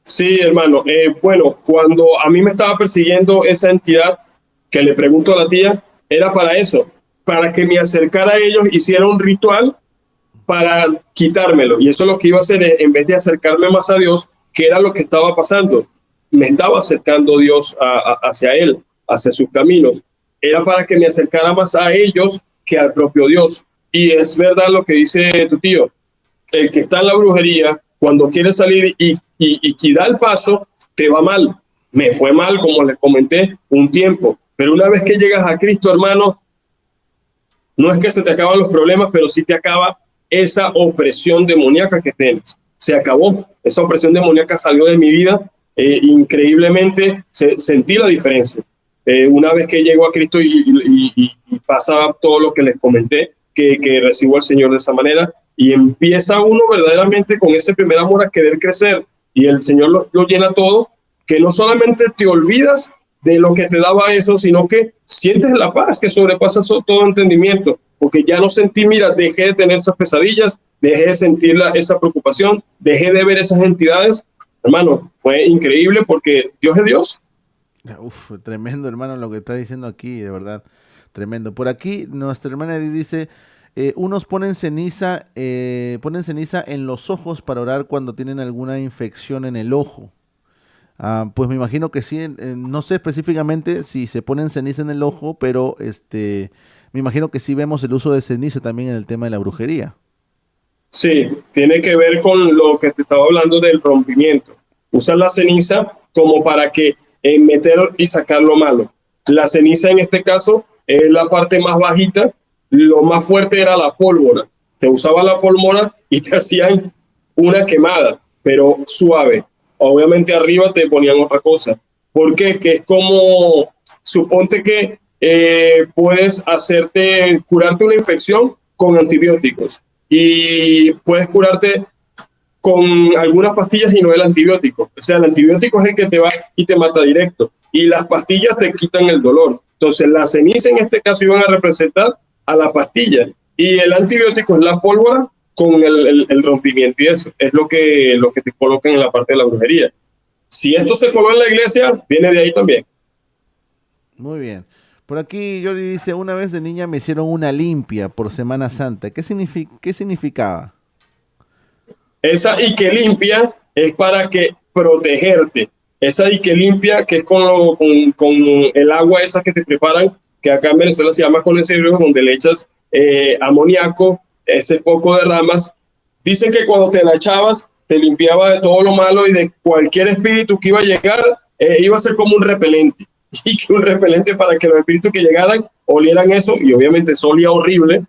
Sí, hermano. Bueno, cuando a mí me estaba persiguiendo esa entidad, que le pregunto a la tía, era para eso, para que me acercara a ellos, hiciera un ritual para quitármelo. Y eso es lo que iba a hacer, en vez de acercarme más a Dios, que era lo que estaba pasando. Me estaba acercando Dios hacia Él, hacia sus caminos. Era para que me acercara más a ellos que al propio Dios. Y es verdad lo que dice tu tío. El que está en la brujería, cuando quiere salir y da el paso, te va mal. Me fue mal, como les comenté, un tiempo. Pero una vez que llegas a Cristo, hermano, no es que se te acaban los problemas, pero sí te acaba esa opresión demoníaca que tienes. Se acabó. Esa opresión demoníaca salió de mi vida. Increíblemente sentí la diferencia. Una vez que llego a Cristo y pasa todo lo que les comenté, que recibo al Señor de esa manera, y empieza uno verdaderamente con ese primer amor a querer crecer, y el Señor lo llena todo, que no solamente te olvidas de lo que te daba eso, sino que sientes la paz que sobrepasa todo entendimiento, porque ya no sentí, mira, dejé de tener esas pesadillas, dejé de sentir esa preocupación, dejé de ver esas entidades. Hermano, fue increíble porque Dios es Dios. Uf, tremendo, hermano, lo que está diciendo aquí, de verdad, tremendo. Por aquí, nuestra hermana Edith dice, unos ponen ceniza en los ojos para orar cuando tienen alguna infección en el ojo. Pues me imagino que sí, no sé específicamente si se ponen ceniza en el ojo, pero me imagino que sí vemos el uso de ceniza también en el tema de la brujería. Sí, tiene que ver con lo que te estaba hablando del rompimiento. Usar la ceniza como para que meter y sacar lo malo. La ceniza en este caso es la parte más bajita, lo más fuerte era la pólvora. Te usaba la pólvora y te hacían una quemada, pero suave. Obviamente arriba te ponían otra cosa. ¿Por qué? Que es como, suponte que puedes curarte una infección con antibióticos y puedes curarte con algunas pastillas y no el antibiótico. O sea, el antibiótico es el que te va y te mata directo y las pastillas te quitan el dolor. Entonces, la ceniza en este caso iban a representar a la pastilla y el antibiótico es la pólvora con el rompimiento, y eso es lo que te colocan en la parte de la brujería. Si esto se coló en la iglesia, viene de ahí también. Muy bien. Por aquí Yoli dice, una vez de niña me hicieron una limpia por Semana Santa. ¿Qué significaba? Esa y que limpia es para que protegerte. Esa y que limpia, que es con el agua esa que te preparan, que acá en Venezuela se llama colesterol, donde le echas amoníaco, ese poco de ramas. Dicen que cuando te la echabas, te limpiaba de todo lo malo y de cualquier espíritu que iba a llegar, iba a ser como un repelente. Y que un repelente para que los espíritus que llegaran olieran eso, y obviamente eso olía horrible,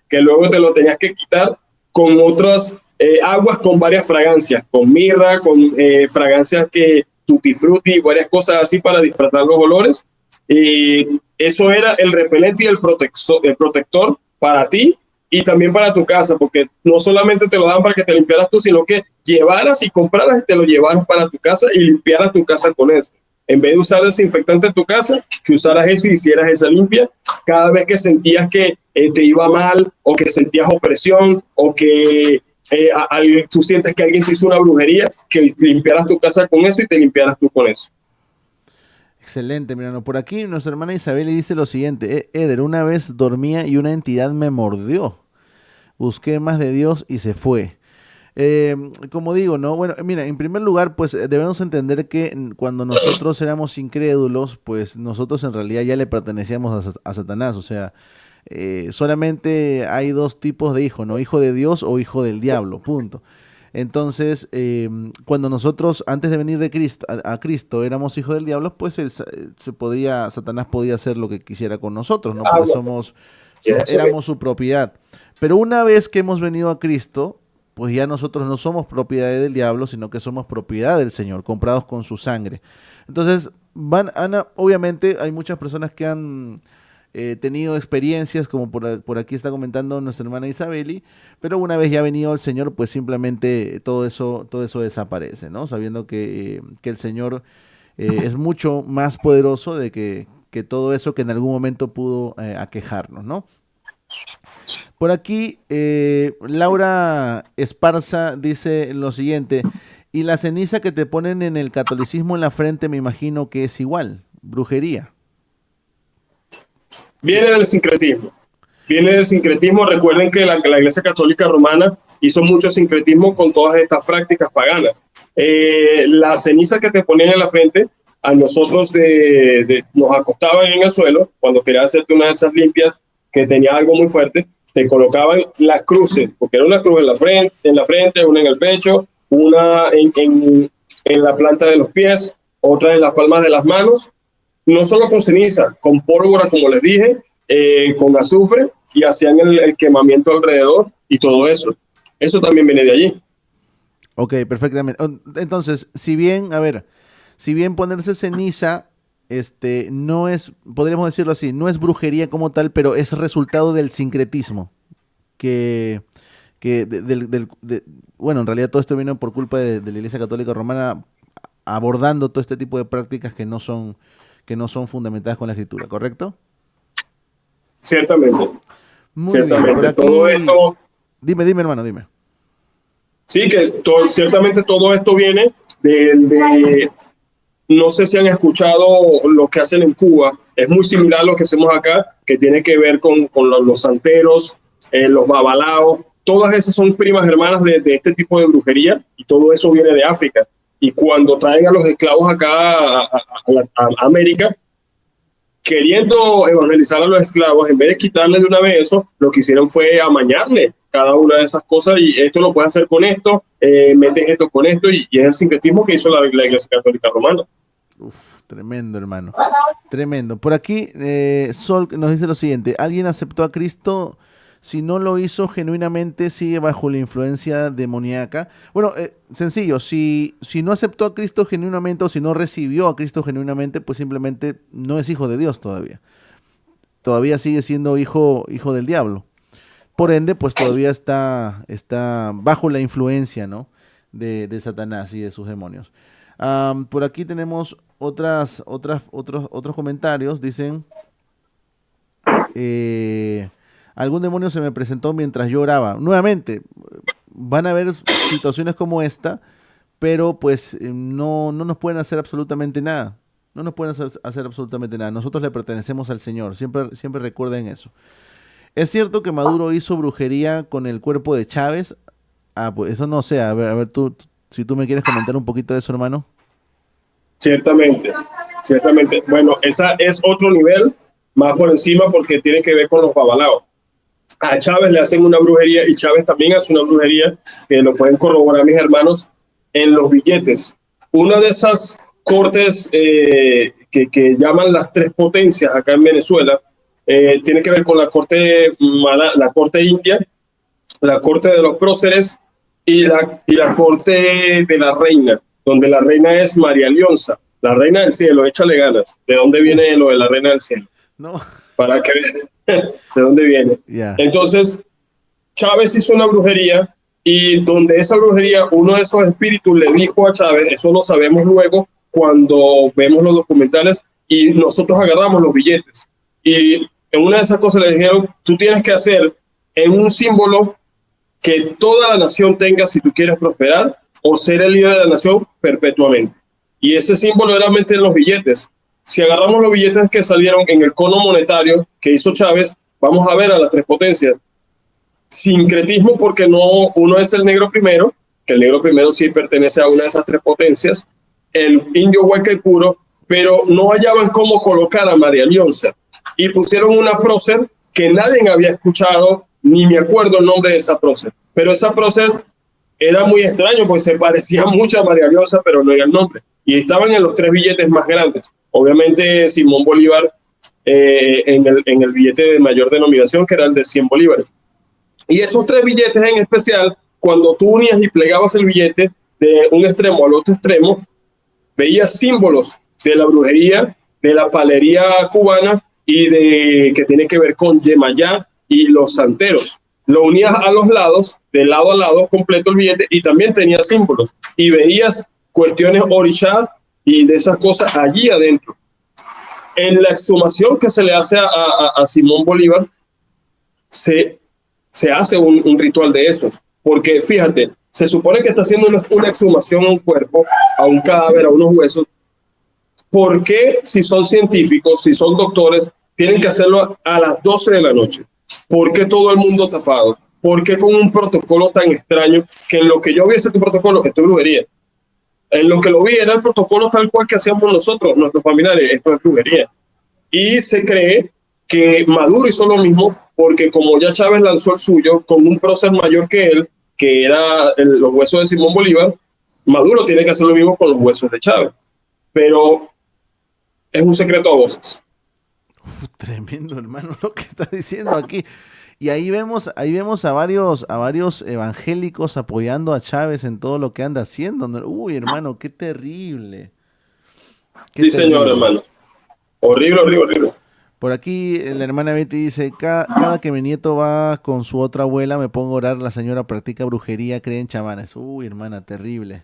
que luego te lo tenías que quitar con otras aguas con varias fragancias, con mirra, con fragancias que tutti frutti, varias cosas así para disfrazar los olores. Eso era el repelente y el protector para ti y también para tu casa, porque no solamente te lo dan para que te limpiaras tú, sino que llevaras y compraras y te lo llevaras para tu casa y limpiaras tu casa con eso. En vez de usar desinfectante en tu casa, que usaras eso y hicieras esa limpia cada vez que sentías que te iba mal o que sentías opresión o que tú sientes que alguien te hizo una brujería, que limpiaras tu casa con eso y te limpiaras tú con eso. Excelente, Mirano. Por aquí nuestra hermana Isabel le dice lo siguiente. Eder, una vez dormía y una entidad me mordió. Busqué más de Dios y se fue. Eh, Como digo, ¿no? Bueno, mira, en primer lugar, pues debemos entender que cuando nosotros éramos incrédulos, pues nosotros en realidad ya le pertenecíamos a Satanás. O sea, solamente hay dos tipos de hijo, ¿no? Hijo de Dios o hijo del diablo, punto. Entonces, cuando nosotros, antes de venir de Cristo, a Cristo, éramos hijos del diablo, pues Satanás podía hacer lo que quisiera con nosotros, ¿no? Porque éramos su propiedad. Pero una vez que hemos venido a Cristo, pues ya nosotros no somos propiedad del diablo, sino que somos propiedad del Señor, comprados con su sangre. Entonces, obviamente hay muchas personas que han tenido experiencias, como por aquí está comentando nuestra hermana Isabeli, pero una vez ya venido el Señor, pues simplemente todo eso desaparece, ¿no? Sabiendo que el Señor es mucho más poderoso que todo eso que en algún momento pudo aquejarnos, ¿no? Por aquí, Laura Esparza dice lo siguiente, y la ceniza que te ponen en el catolicismo en la frente me imagino que es igual, brujería. Viene del sincretismo. Viene del sincretismo. Recuerden que la Iglesia Católica Romana hizo mucho sincretismo con todas estas prácticas paganas. La ceniza que te ponían en la frente, a nosotros nos acostaban en el suelo cuando querías hacerte una de esas limpias que tenía algo muy fuerte, te colocaban las cruces, porque era una cruz en la frente, una en el pecho, una en la planta de los pies, otra en las palmas de las manos, no solo con ceniza, con pólvora, como les dije, con azufre, y hacían el quemamiento alrededor y todo eso. Eso también viene de allí. Ok, perfectamente. Entonces, si bien ponerse ceniza, no es, podríamos decirlo así, no es brujería como tal, pero es resultado del sincretismo. Que, bueno, en realidad todo esto viene por culpa de la Iglesia Católica Romana abordando todo este tipo de prácticas que no son fundamentadas con la Escritura, ¿correcto? Ciertamente. Muy Ciertamente. bien, por aquí... Todo esto... Dime, hermano, dime. Sí, que ciertamente todo esto viene de, no sé si han escuchado lo que hacen en Cuba, es muy similar a lo que hacemos acá, que tiene que ver con los santeros, los babalaos, todas esas son primas hermanas de este tipo de brujería y todo eso viene de África. Y cuando traen a los esclavos acá a América, queriendo evangelizar a los esclavos, en vez de quitarles de una vez eso, lo que hicieron fue amañarle cada una de esas cosas y esto lo puedes hacer con esto, metes esto con esto y es el sincretismo que hizo la Iglesia Católica Romana. Uf, tremendo, hermano. Tremendo. Por aquí, Sol nos dice lo siguiente: ¿alguien aceptó a Cristo? Si no lo hizo genuinamente, sigue bajo la influencia demoníaca. Bueno, sencillo, si no aceptó a Cristo genuinamente o si no recibió a Cristo genuinamente, pues simplemente no es hijo de Dios todavía. Todavía sigue siendo hijo del diablo. Por ende, pues todavía está bajo la influencia, ¿no? de Satanás y de sus demonios. Por aquí tenemos otros comentarios. Dicen, algún demonio se me presentó mientras yo oraba. Nuevamente, van a haber situaciones como esta, pero pues no nos pueden hacer absolutamente nada. No nos pueden hacer absolutamente nada. Nosotros le pertenecemos al Señor. Siempre recuerden eso. ¿Es cierto que Maduro hizo brujería con el cuerpo de Chávez? Ah, pues eso no sé. A ver, si tú me quieres comentar un poquito de eso, hermano. Ciertamente, ciertamente. Bueno, esa es otro nivel más por encima porque tiene que ver con los babalaos. A Chávez le hacen una brujería y Chávez también hace una brujería que lo pueden corroborar mis hermanos en los billetes. Una de esas cortes que llaman las tres potencias acá en Venezuela tiene que ver con la corte india, la corte de los próceres y la corte de la reina, donde la reina es María Leonza, la reina del cielo. Échale ganas. ¿De dónde viene lo de la reina del cielo? No. Para que de dónde viene. Yeah. Entonces, Chávez hizo una brujería y donde esa brujería, uno de esos espíritus le dijo a Chávez, eso lo sabemos luego cuando vemos los documentales y nosotros agarramos los billetes. Y en una de esas cosas le dijeron, tú tienes que hacer en un símbolo que toda la nación tenga si tú quieres prosperar o ser el líder de la nación perpetuamente. Y ese símbolo era meter en los billetes. Si agarramos los billetes que salieron en el cono monetario que hizo Chávez, vamos a ver a las tres potencias. Sincretismo porque uno es el negro primero, que el negro primero sí pertenece a una de esas tres potencias, el indio hueca y puro, pero no hallaban cómo colocar a María Leonza. Y pusieron una prócer que nadie había escuchado, ni me acuerdo el nombre de esa prócer. Pero esa prócer era muy extraño porque se parecía mucho a María Leonza, pero no era el nombre. Y estaban en los tres billetes más grandes. Obviamente Simón Bolívar en el billete de mayor denominación, que era el de 100 bolívares. Y esos tres billetes en especial, cuando tú unías y plegabas el billete de un extremo al otro extremo, veías símbolos de la brujería, de la palería cubana y que tiene que ver con Yemayá y los santeros. Lo unías a los lados, de lado a lado, completo el billete, y también tenía símbolos. Y veías cuestiones orishá y de esas cosas allí adentro. En la exhumación que se le hace a Simón Bolívar, se hace un ritual de esos. Porque fíjate, se supone que está haciendo una exhumación a un cuerpo, a un cadáver, a unos huesos. ¿Por qué, si son científicos, si son doctores, tienen que hacerlo a las 12 de la noche? ¿Por qué todo el mundo tapado? ¿Por qué con un protocolo tan extraño que en lo que yo vi ese protocolo, esto es brujería? En lo que lo vi era el protocolo tal cual que hacíamos nosotros, nuestros familiares, esto es brujería. Y se cree que Maduro hizo lo mismo porque como ya Chávez lanzó el suyo con un prócer mayor que él, que era los huesos de Simón Bolívar, Maduro tiene que hacer lo mismo con los huesos de Chávez. Pero es un secreto a voces. Tremendo, hermano, lo que está diciendo aquí. Y ahí vemos a varios evangélicos apoyando a Chávez en todo lo que anda haciendo. Uy, hermano, qué terrible. Sí, señor, hermano. Horrible, horrible, horrible. Por aquí la hermana Betty dice, cada que mi nieto va con su otra abuela me pongo a orar, la señora practica brujería, cree en chamanes. Uy, hermana, terrible,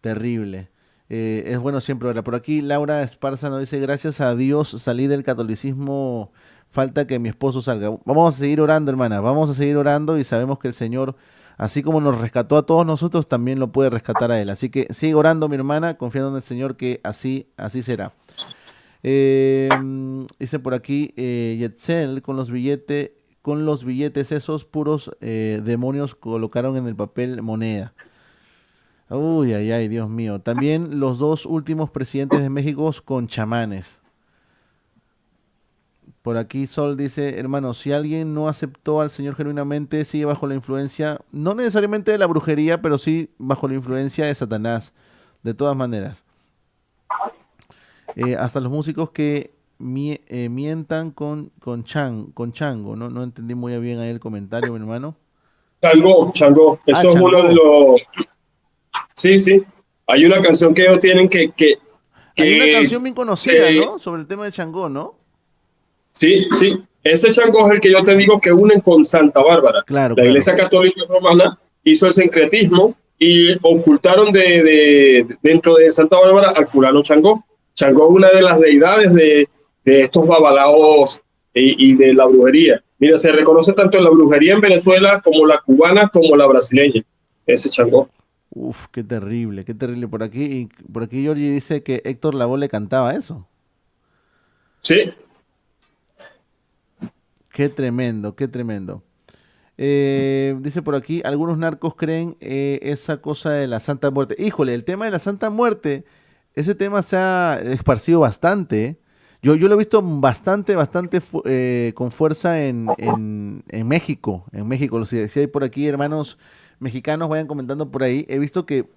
terrible. Es bueno siempre orar. Por aquí Laura Esparza nos dice, gracias a Dios salí del catolicismo, falta que mi esposo salga. Vamos a seguir orando, hermana, vamos a seguir orando y sabemos que el Señor, así como nos rescató a todos nosotros, también lo puede rescatar a él. Así que sigue orando, mi hermana, confiando en el Señor que así será. Dice por aquí Yetzel, con los billetes esos puros demonios colocaron en el papel moneda. Uy, ay, ay, Dios mío. También los dos últimos presidentes de México con chamanes. Por aquí Sol dice, hermano, si alguien no aceptó al Señor genuinamente, sigue bajo la influencia, no necesariamente de la brujería, pero sí bajo la influencia de Satanás, de todas maneras. Hasta los músicos que mientan con chango, no entendí muy bien ahí el comentario, mi hermano. Chango, eso es Chango. uno de los... Sí, hay una canción que ellos tienen que hay una canción bien conocida, sí, ¿no? Sobre el tema de Changó, ¿no? Sí, ese Chango es el que yo te digo que unen con Santa Bárbara. Claro, La Iglesia Católica Romana hizo el sincretismo y ocultaron dentro de Santa Bárbara al fulano Changó. Changó es una de las deidades de estos babalaos y de la brujería. Mira, se reconoce tanto en la brujería en Venezuela como la cubana como la brasileña, ese Changó. Uf, qué terrible. Por aquí Georgie dice que Héctor Lavoe le cantaba eso. Sí, Qué tremendo, qué tremendo. Dice por aquí, algunos narcos creen esa cosa de la Santa Muerte. Híjole, el tema de la Santa Muerte, ese tema se ha esparcido bastante. ¿Eh? Yo lo he visto con fuerza en México. En México, si hay por aquí hermanos mexicanos, vayan comentando por ahí. He visto que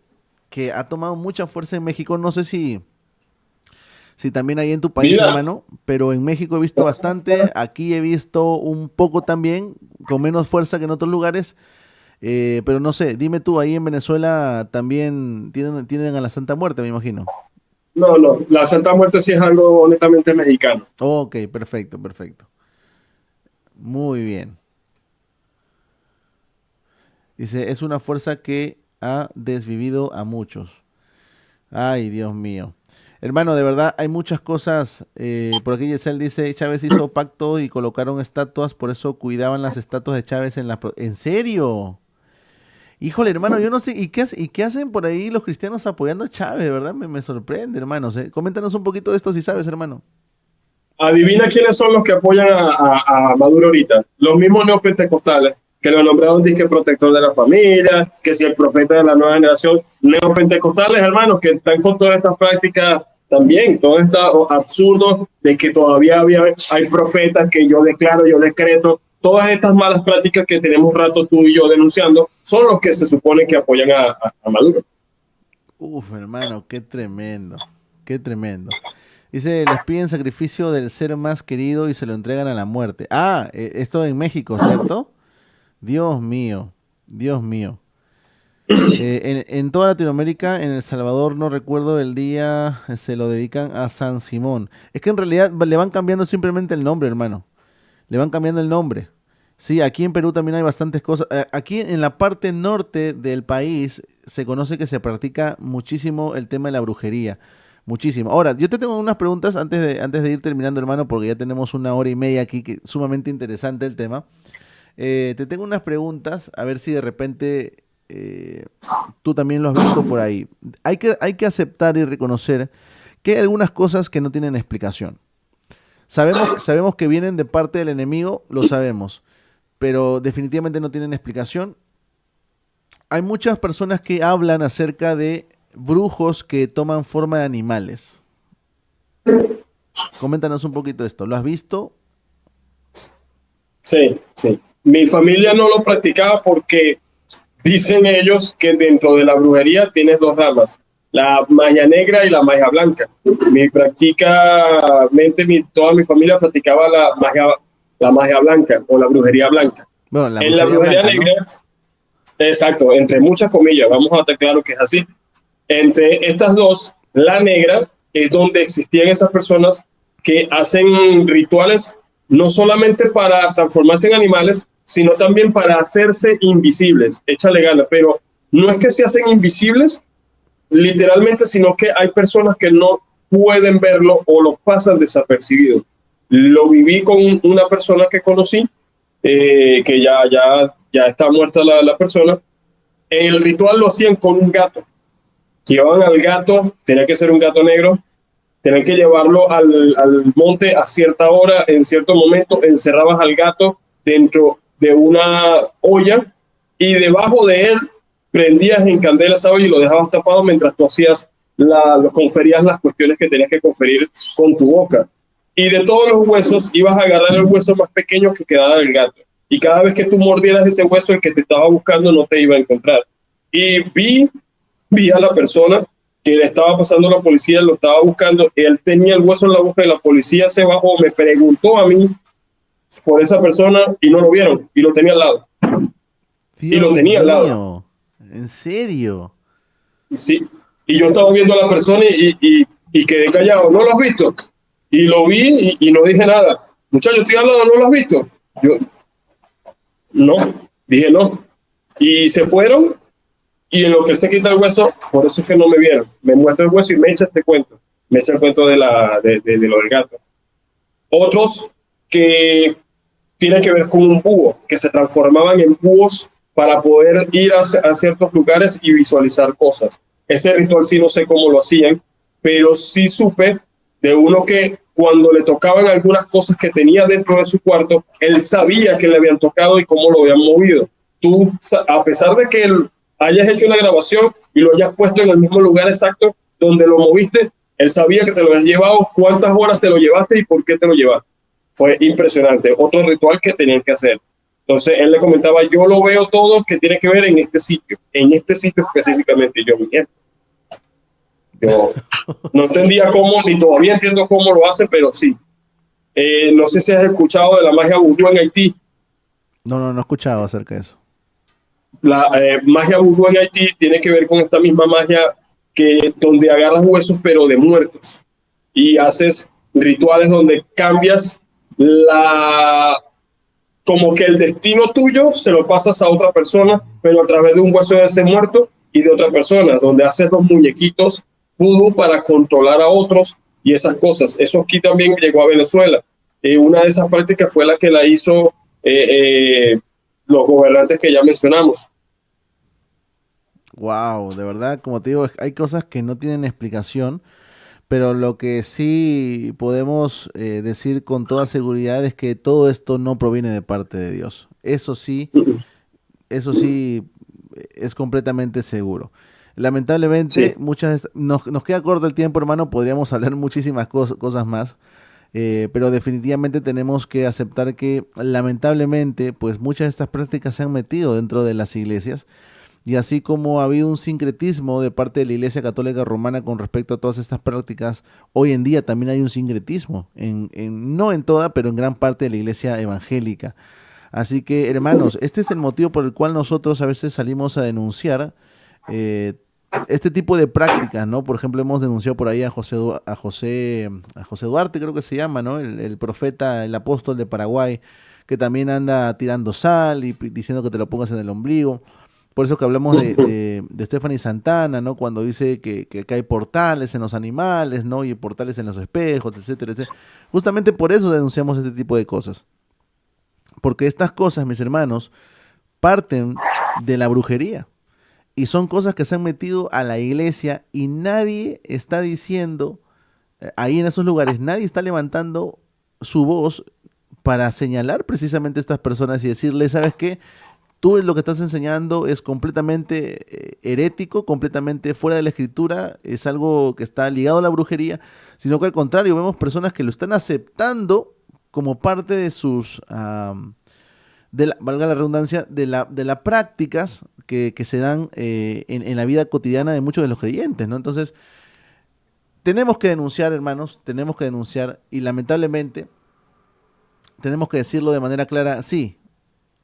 ha tomado mucha fuerza en México. No sé si también hay en tu país, mira, hermano, pero en México he visto bastante, aquí he visto un poco también, con menos fuerza que en otros lugares, pero no sé, dime tú, ahí en Venezuela también tienen a la Santa Muerte, me imagino. no, no, la Santa Muerte sí es algo honestamente mexicano. Ok, perfecto, perfecto. Muy bien. Dice, es una fuerza que ha desvivido a muchos. Ay, Dios mío. Hermano, de verdad hay muchas cosas. Por aquí Yesel dice, Chávez hizo pacto y colocaron estatuas, por eso cuidaban las estatuas de Chávez en ¿En serio? Híjole, hermano, yo no sé, ¿y qué hacen por ahí los cristianos apoyando a Chávez? De verdad me sorprende, hermanos. Coméntanos un poquito de esto si sabes, hermano. Adivina quiénes son los que apoyan a Maduro ahorita. Los mismos neopentecostales, que lo nombraron disque protector de la familia, que si el profeta de la nueva generación. Neopentecostales, hermanos, que están con todas estas prácticas también, todo este absurdo de que todavía hay profetas que yo declaro, yo decreto. Todas estas malas prácticas que tenemos rato tú y yo denunciando son los que se supone que apoyan a Maduro. Uf, hermano, qué tremendo, qué tremendo. Dice, les piden sacrificio del ser más querido y se lo entregan a la muerte. Ah, esto en México, ¿cierto? Dios mío, Dios mío. En toda Latinoamérica, en El Salvador, no recuerdo el día, se lo dedican a San Simón. Es que en realidad le van cambiando simplemente el nombre, hermano. Le van cambiando el nombre. Sí, aquí en Perú también hay bastantes cosas. Aquí en la parte norte del país se conoce que se practica muchísimo el tema de la brujería. Muchísimo. Ahora, yo te tengo unas preguntas antes de ir terminando, hermano, porque ya tenemos una hora y media aquí, que sumamente interesante el tema. Te tengo unas preguntas, a ver si de repente tú también lo has visto por ahí. Hay que aceptar y reconocer que hay algunas cosas que no tienen explicación. Sabemos que vienen de parte del enemigo, lo sabemos, pero definitivamente no tienen explicación. Hay muchas personas que hablan acerca de brujos que toman forma de animales. Coméntanos un poquito esto. ¿Lo has visto? Sí, sí. Mi familia no lo practicaba porque dicen ellos que dentro de la brujería tienes dos ramas, la magia negra y la magia blanca. Toda mi familia practicaba la magia blanca o la brujería blanca. Bueno, la En la brujería brujería blanca, ¿no? negra, exacto, entre muchas comillas, vamos a estar claro que es así. Entre estas dos, la negra es donde existían esas personas que hacen rituales no solamente para transformarse en animales, sino también para hacerse invisibles. Échale ganas, pero no es que se hacen invisibles literalmente, sino que hay personas que no pueden verlo o lo pasan desapercibido. Lo viví con una persona que conocí, que ya está muerta la persona. El ritual lo hacían con un gato. Llevaban al gato, tenía que ser un gato negro, tenían que llevarlo al monte a cierta hora, en cierto momento, encerrabas al gato dentro de una olla y debajo de él prendías en candela esa olla y lo dejabas tapado mientras tú conferías las cuestiones que tenías que conferir con tu boca. Y de todos los huesos ibas a agarrar el hueso más pequeño que quedaba del gato. Y cada vez que tú mordieras ese hueso, el que te estaba buscando no te iba a encontrar. Y vi a la persona que le estaba pasando a la policía, lo estaba buscando, él tenía el hueso en la boca y la policía se bajó, me preguntó a mí por esa persona y no lo vieron y lo tenía al lado. Y lo Dios tenía al lado. mío, ¿en serio? Y sí. Y yo estaba viendo a la persona y quedé callado. ¿No lo has visto? Y lo vi y no dije nada. Muchacho, estoy al lado, ¿no lo has visto? Yo, no, dije no. Y se fueron y en lo que él se quita el hueso, por eso es que no me vieron. Me muestra el hueso y me echa este cuento. Me echa el cuento de lo del gato. Otros que tienen que ver con un búho, que se transformaban en búhos para poder ir a ciertos lugares y visualizar cosas. Ese ritual sí no sé cómo lo hacían, pero sí supe de uno que cuando le tocaban algunas cosas que tenía dentro de su cuarto, él sabía que le habían tocado y cómo lo habían movido. Tú, a pesar de que hayas hecho una grabación y lo hayas puesto en el mismo lugar exacto donde lo moviste, él sabía que te lo habías llevado, cuántas horas te lo llevaste y por qué te lo llevaste. Fue impresionante. Otro ritual que tenían que hacer. Entonces él le comentaba, yo lo veo todo que tiene que ver en este sitio específicamente. Yo no entendía cómo, ni todavía entiendo cómo lo hace, pero sí. No sé si has escuchado de la magia vudú en Haití. No he escuchado acerca de eso. La magia vudú en Haití tiene que ver con esta misma magia que donde agarras huesos pero de muertos y haces rituales donde cambias como que el destino tuyo se lo pasas a otra persona, pero a través de un hueso de ese muerto y de otra persona, donde haces los muñequitos vudú para controlar a otros y esas cosas. Eso aquí también llegó a Venezuela. Una de esas prácticas fue la que la hizo los gobernantes que ya mencionamos. Wow, de verdad, como te digo, hay cosas que no tienen explicación, pero lo que sí podemos decir con toda seguridad es que todo esto no proviene de parte de Dios. Eso sí es completamente seguro. Lamentablemente, Sí. nos queda corto el tiempo, hermano, podríamos hablar muchísimas cosas más, pero definitivamente tenemos que aceptar que lamentablemente, pues muchas de estas prácticas se han metido dentro de las iglesias. Y así como ha habido un sincretismo de parte de la Iglesia Católica Romana con respecto a todas estas prácticas, hoy en día también hay un sincretismo, no en toda, pero en gran parte de la Iglesia evangélica. Así que, hermanos, este es el motivo por el cual nosotros a veces salimos a denunciar eh, este tipo de prácticas, ¿no? Por ejemplo, hemos denunciado por ahí a José Duarte, creo que se llama, ¿no? El profeta, el apóstol de Paraguay, que también anda tirando sal y diciendo que te lo pongas en el ombligo. Por eso que hablamos de Stephanie Santana, ¿no? Cuando dice que hay portales en los animales, ¿no? Y portales en los espejos, etcétera, etcétera. Justamente por eso denunciamos este tipo de cosas. Porque estas cosas, mis hermanos, parten de la brujería. Y son cosas que se han metido a la iglesia y nadie está diciendo, ahí en esos lugares, nadie está levantando su voz para señalar precisamente a estas personas y decirles, ¿sabes qué? Tú lo que estás enseñando es completamente herético, completamente fuera de la escritura, es algo que está ligado a la brujería, sino que al contrario, vemos personas que lo están aceptando como parte de valga la redundancia, de las prácticas que se dan en la vida cotidiana de muchos de los creyentes, ¿no? Entonces, tenemos que denunciar, hermanos, tenemos que denunciar y lamentablemente tenemos que decirlo de manera clara, sí.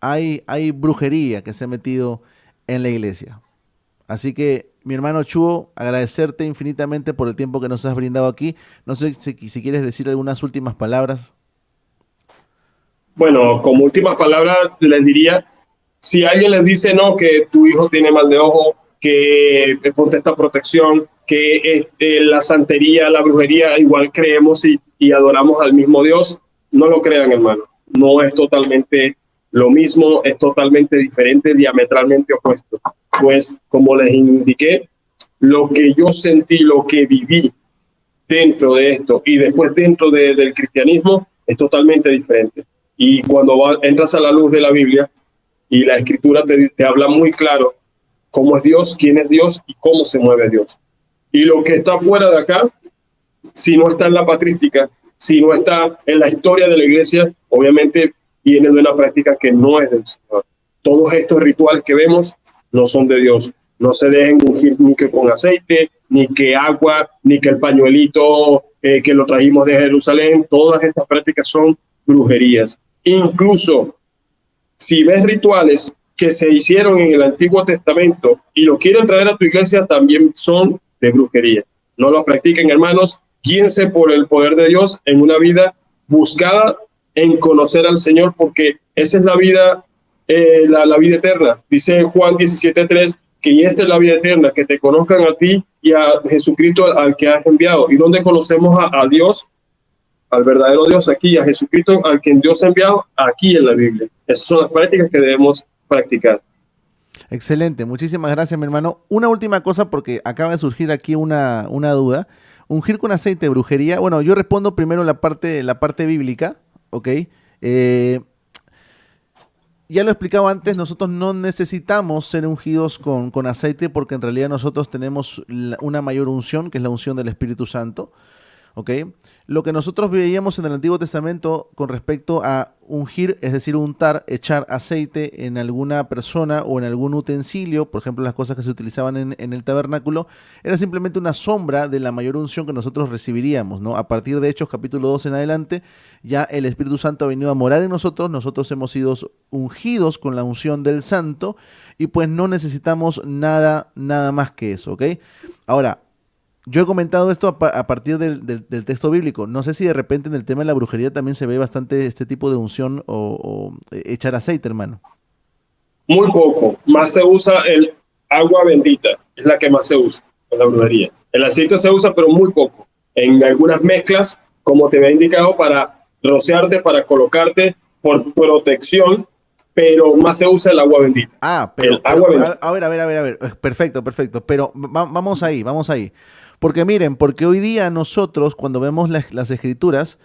Hay brujería que se ha metido en la iglesia. Así que, mi hermano Chuo, agradecerte infinitamente por el tiempo que nos has brindado aquí. No sé si quieres decir algunas últimas palabras. Bueno, como últimas palabras les diría, si alguien les dice no, que tu hijo tiene mal de ojo, que ponte esta protección, que la santería, la brujería, igual creemos y adoramos al mismo Dios, no lo crean, hermano. No es totalmente lo mismo, es totalmente diferente, diametralmente opuesto. Pues, como les indiqué, lo que yo sentí, lo que viví dentro de esto y después dentro del cristianismo es totalmente diferente. Y cuando entras a la luz de la Biblia y la escritura te habla muy claro cómo es Dios, quién es Dios y cómo se mueve Dios. Y lo que está fuera de acá, si no está en la patrística, si no está en la historia de la iglesia, obviamente viene de una práctica que no es del Señor. Todos estos rituales que vemos no son de Dios. No se dejen ungir ni que con aceite, ni que agua, ni que el pañuelito que lo trajimos de Jerusalén. Todas estas prácticas son brujerías. Incluso si ves rituales que se hicieron en el Antiguo Testamento y lo quieren traer a tu iglesia, también son de brujería. No lo practiquen, hermanos. Guíense por el poder de Dios en una vida buscada en conocer al Señor, porque esa es la vida, la vida eterna. Dice Juan 17:3, que esta es la vida eterna, que te conozcan a ti y a Jesucristo al que has enviado. ¿Y dónde conocemos a Dios? Al verdadero Dios aquí, a Jesucristo al quien Dios ha enviado aquí en la Biblia. Esas son las prácticas que debemos practicar. Excelente, muchísimas gracias, mi hermano. Una última cosa, porque acaba de surgir aquí una duda. Ungir con aceite, brujería. Bueno, yo respondo primero la parte bíblica, ¿ok? Eh, ya lo he explicado antes, nosotros no necesitamos ser ungidos con aceite porque en realidad nosotros tenemos una mayor unción, que es la unción del Espíritu Santo. ¿Ok? Lo que nosotros veíamos en el Antiguo Testamento con respecto a ungir, es decir, untar, echar aceite en alguna persona o en algún utensilio, por ejemplo, las cosas que se utilizaban en el tabernáculo, era simplemente una sombra de la mayor unción que nosotros recibiríamos, ¿no? A partir de Hechos capítulo 2 en adelante, ya el Espíritu Santo ha venido a morar en nosotros, nosotros hemos sido ungidos con la unción del Santo y pues no necesitamos nada más que eso, ¿ok? Ahora, yo he comentado esto a partir del texto bíblico. No sé si de repente en el tema de la brujería también se ve bastante este tipo de unción o echar aceite, hermano. Muy poco, más se usa el agua bendita, es la que más se usa en la brujería. El aceite se usa, pero muy poco. En algunas mezclas, como te había indicado, para rociarte, para colocarte por protección, pero más se usa el agua bendita. Ah, El agua bendita. a ver. Perfecto, perfecto. Pero vamos ahí, vamos ahí. Porque miren, porque hoy día nosotros, cuando vemos las escrituras,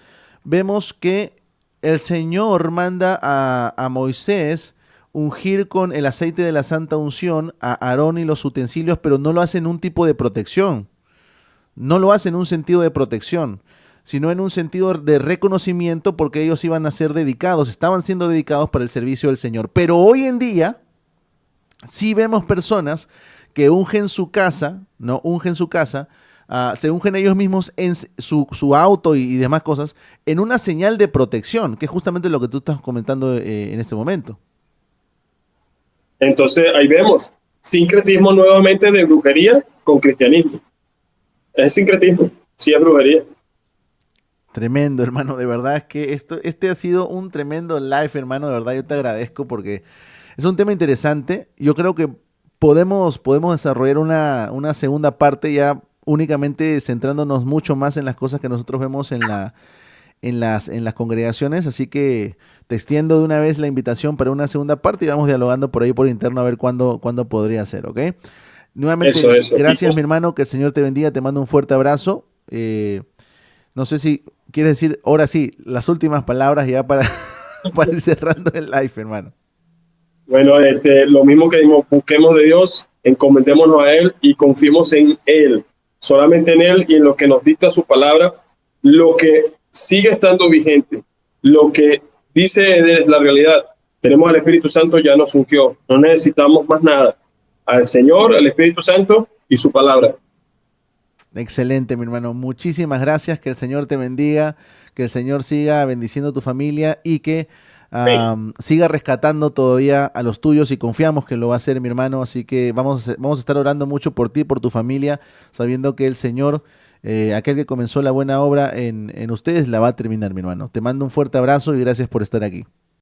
vemos que el Señor manda a Moisés ungir con el aceite de la santa unción a Aarón y los utensilios, pero no lo hace en un tipo de protección. No lo hace en un sentido de protección, sino en un sentido de reconocimiento porque ellos iban a ser dedicados, estaban siendo dedicados para el servicio del Señor. Pero hoy en día sí vemos personas que ungen su casa, ¿no? Ungen su casa, se ungen ellos mismos en su auto y demás cosas, en una señal de protección, que es justamente lo que tú estás comentando en este momento. Entonces ahí vemos sincretismo nuevamente de brujería con cristianismo. Es sincretismo, sí es brujería. Tremendo, hermano, de verdad es que este ha sido un tremendo live, hermano, de verdad yo te agradezco porque es un tema interesante. Yo creo que podemos desarrollar una segunda parte ya únicamente centrándonos mucho más en las cosas que nosotros vemos en las congregaciones, así que te extiendo de una vez la invitación para una segunda parte y vamos dialogando por ahí por interno a ver cuándo podría ser, ¿ok? Nuevamente, Eso. gracias mi hermano, que el Señor te bendiga, te mando un fuerte abrazo. No sé si quieres decir, ahora sí, las últimas palabras ya para, para ir cerrando el live, hermano. Bueno, lo mismo que dimos, busquemos de Dios, encomendémonos a Él y confiemos en Él, solamente en Él y en lo que nos dicta su palabra, lo que sigue estando vigente, lo que dice es la realidad. Tenemos al Espíritu Santo, ya nos ungió, no necesitamos más nada. Al Señor, al Espíritu Santo y su palabra. Excelente, mi hermano. Muchísimas gracias. Que el Señor te bendiga, que el Señor siga bendiciendo tu familia y que siga rescatando todavía a los tuyos y confiamos que lo va a hacer, mi hermano. Así que vamos a estar orando mucho por ti, por tu familia, sabiendo que el Señor, aquel que comenzó la buena obra en ustedes, la va a terminar, mi hermano. Te mando un fuerte abrazo y gracias por estar aquí.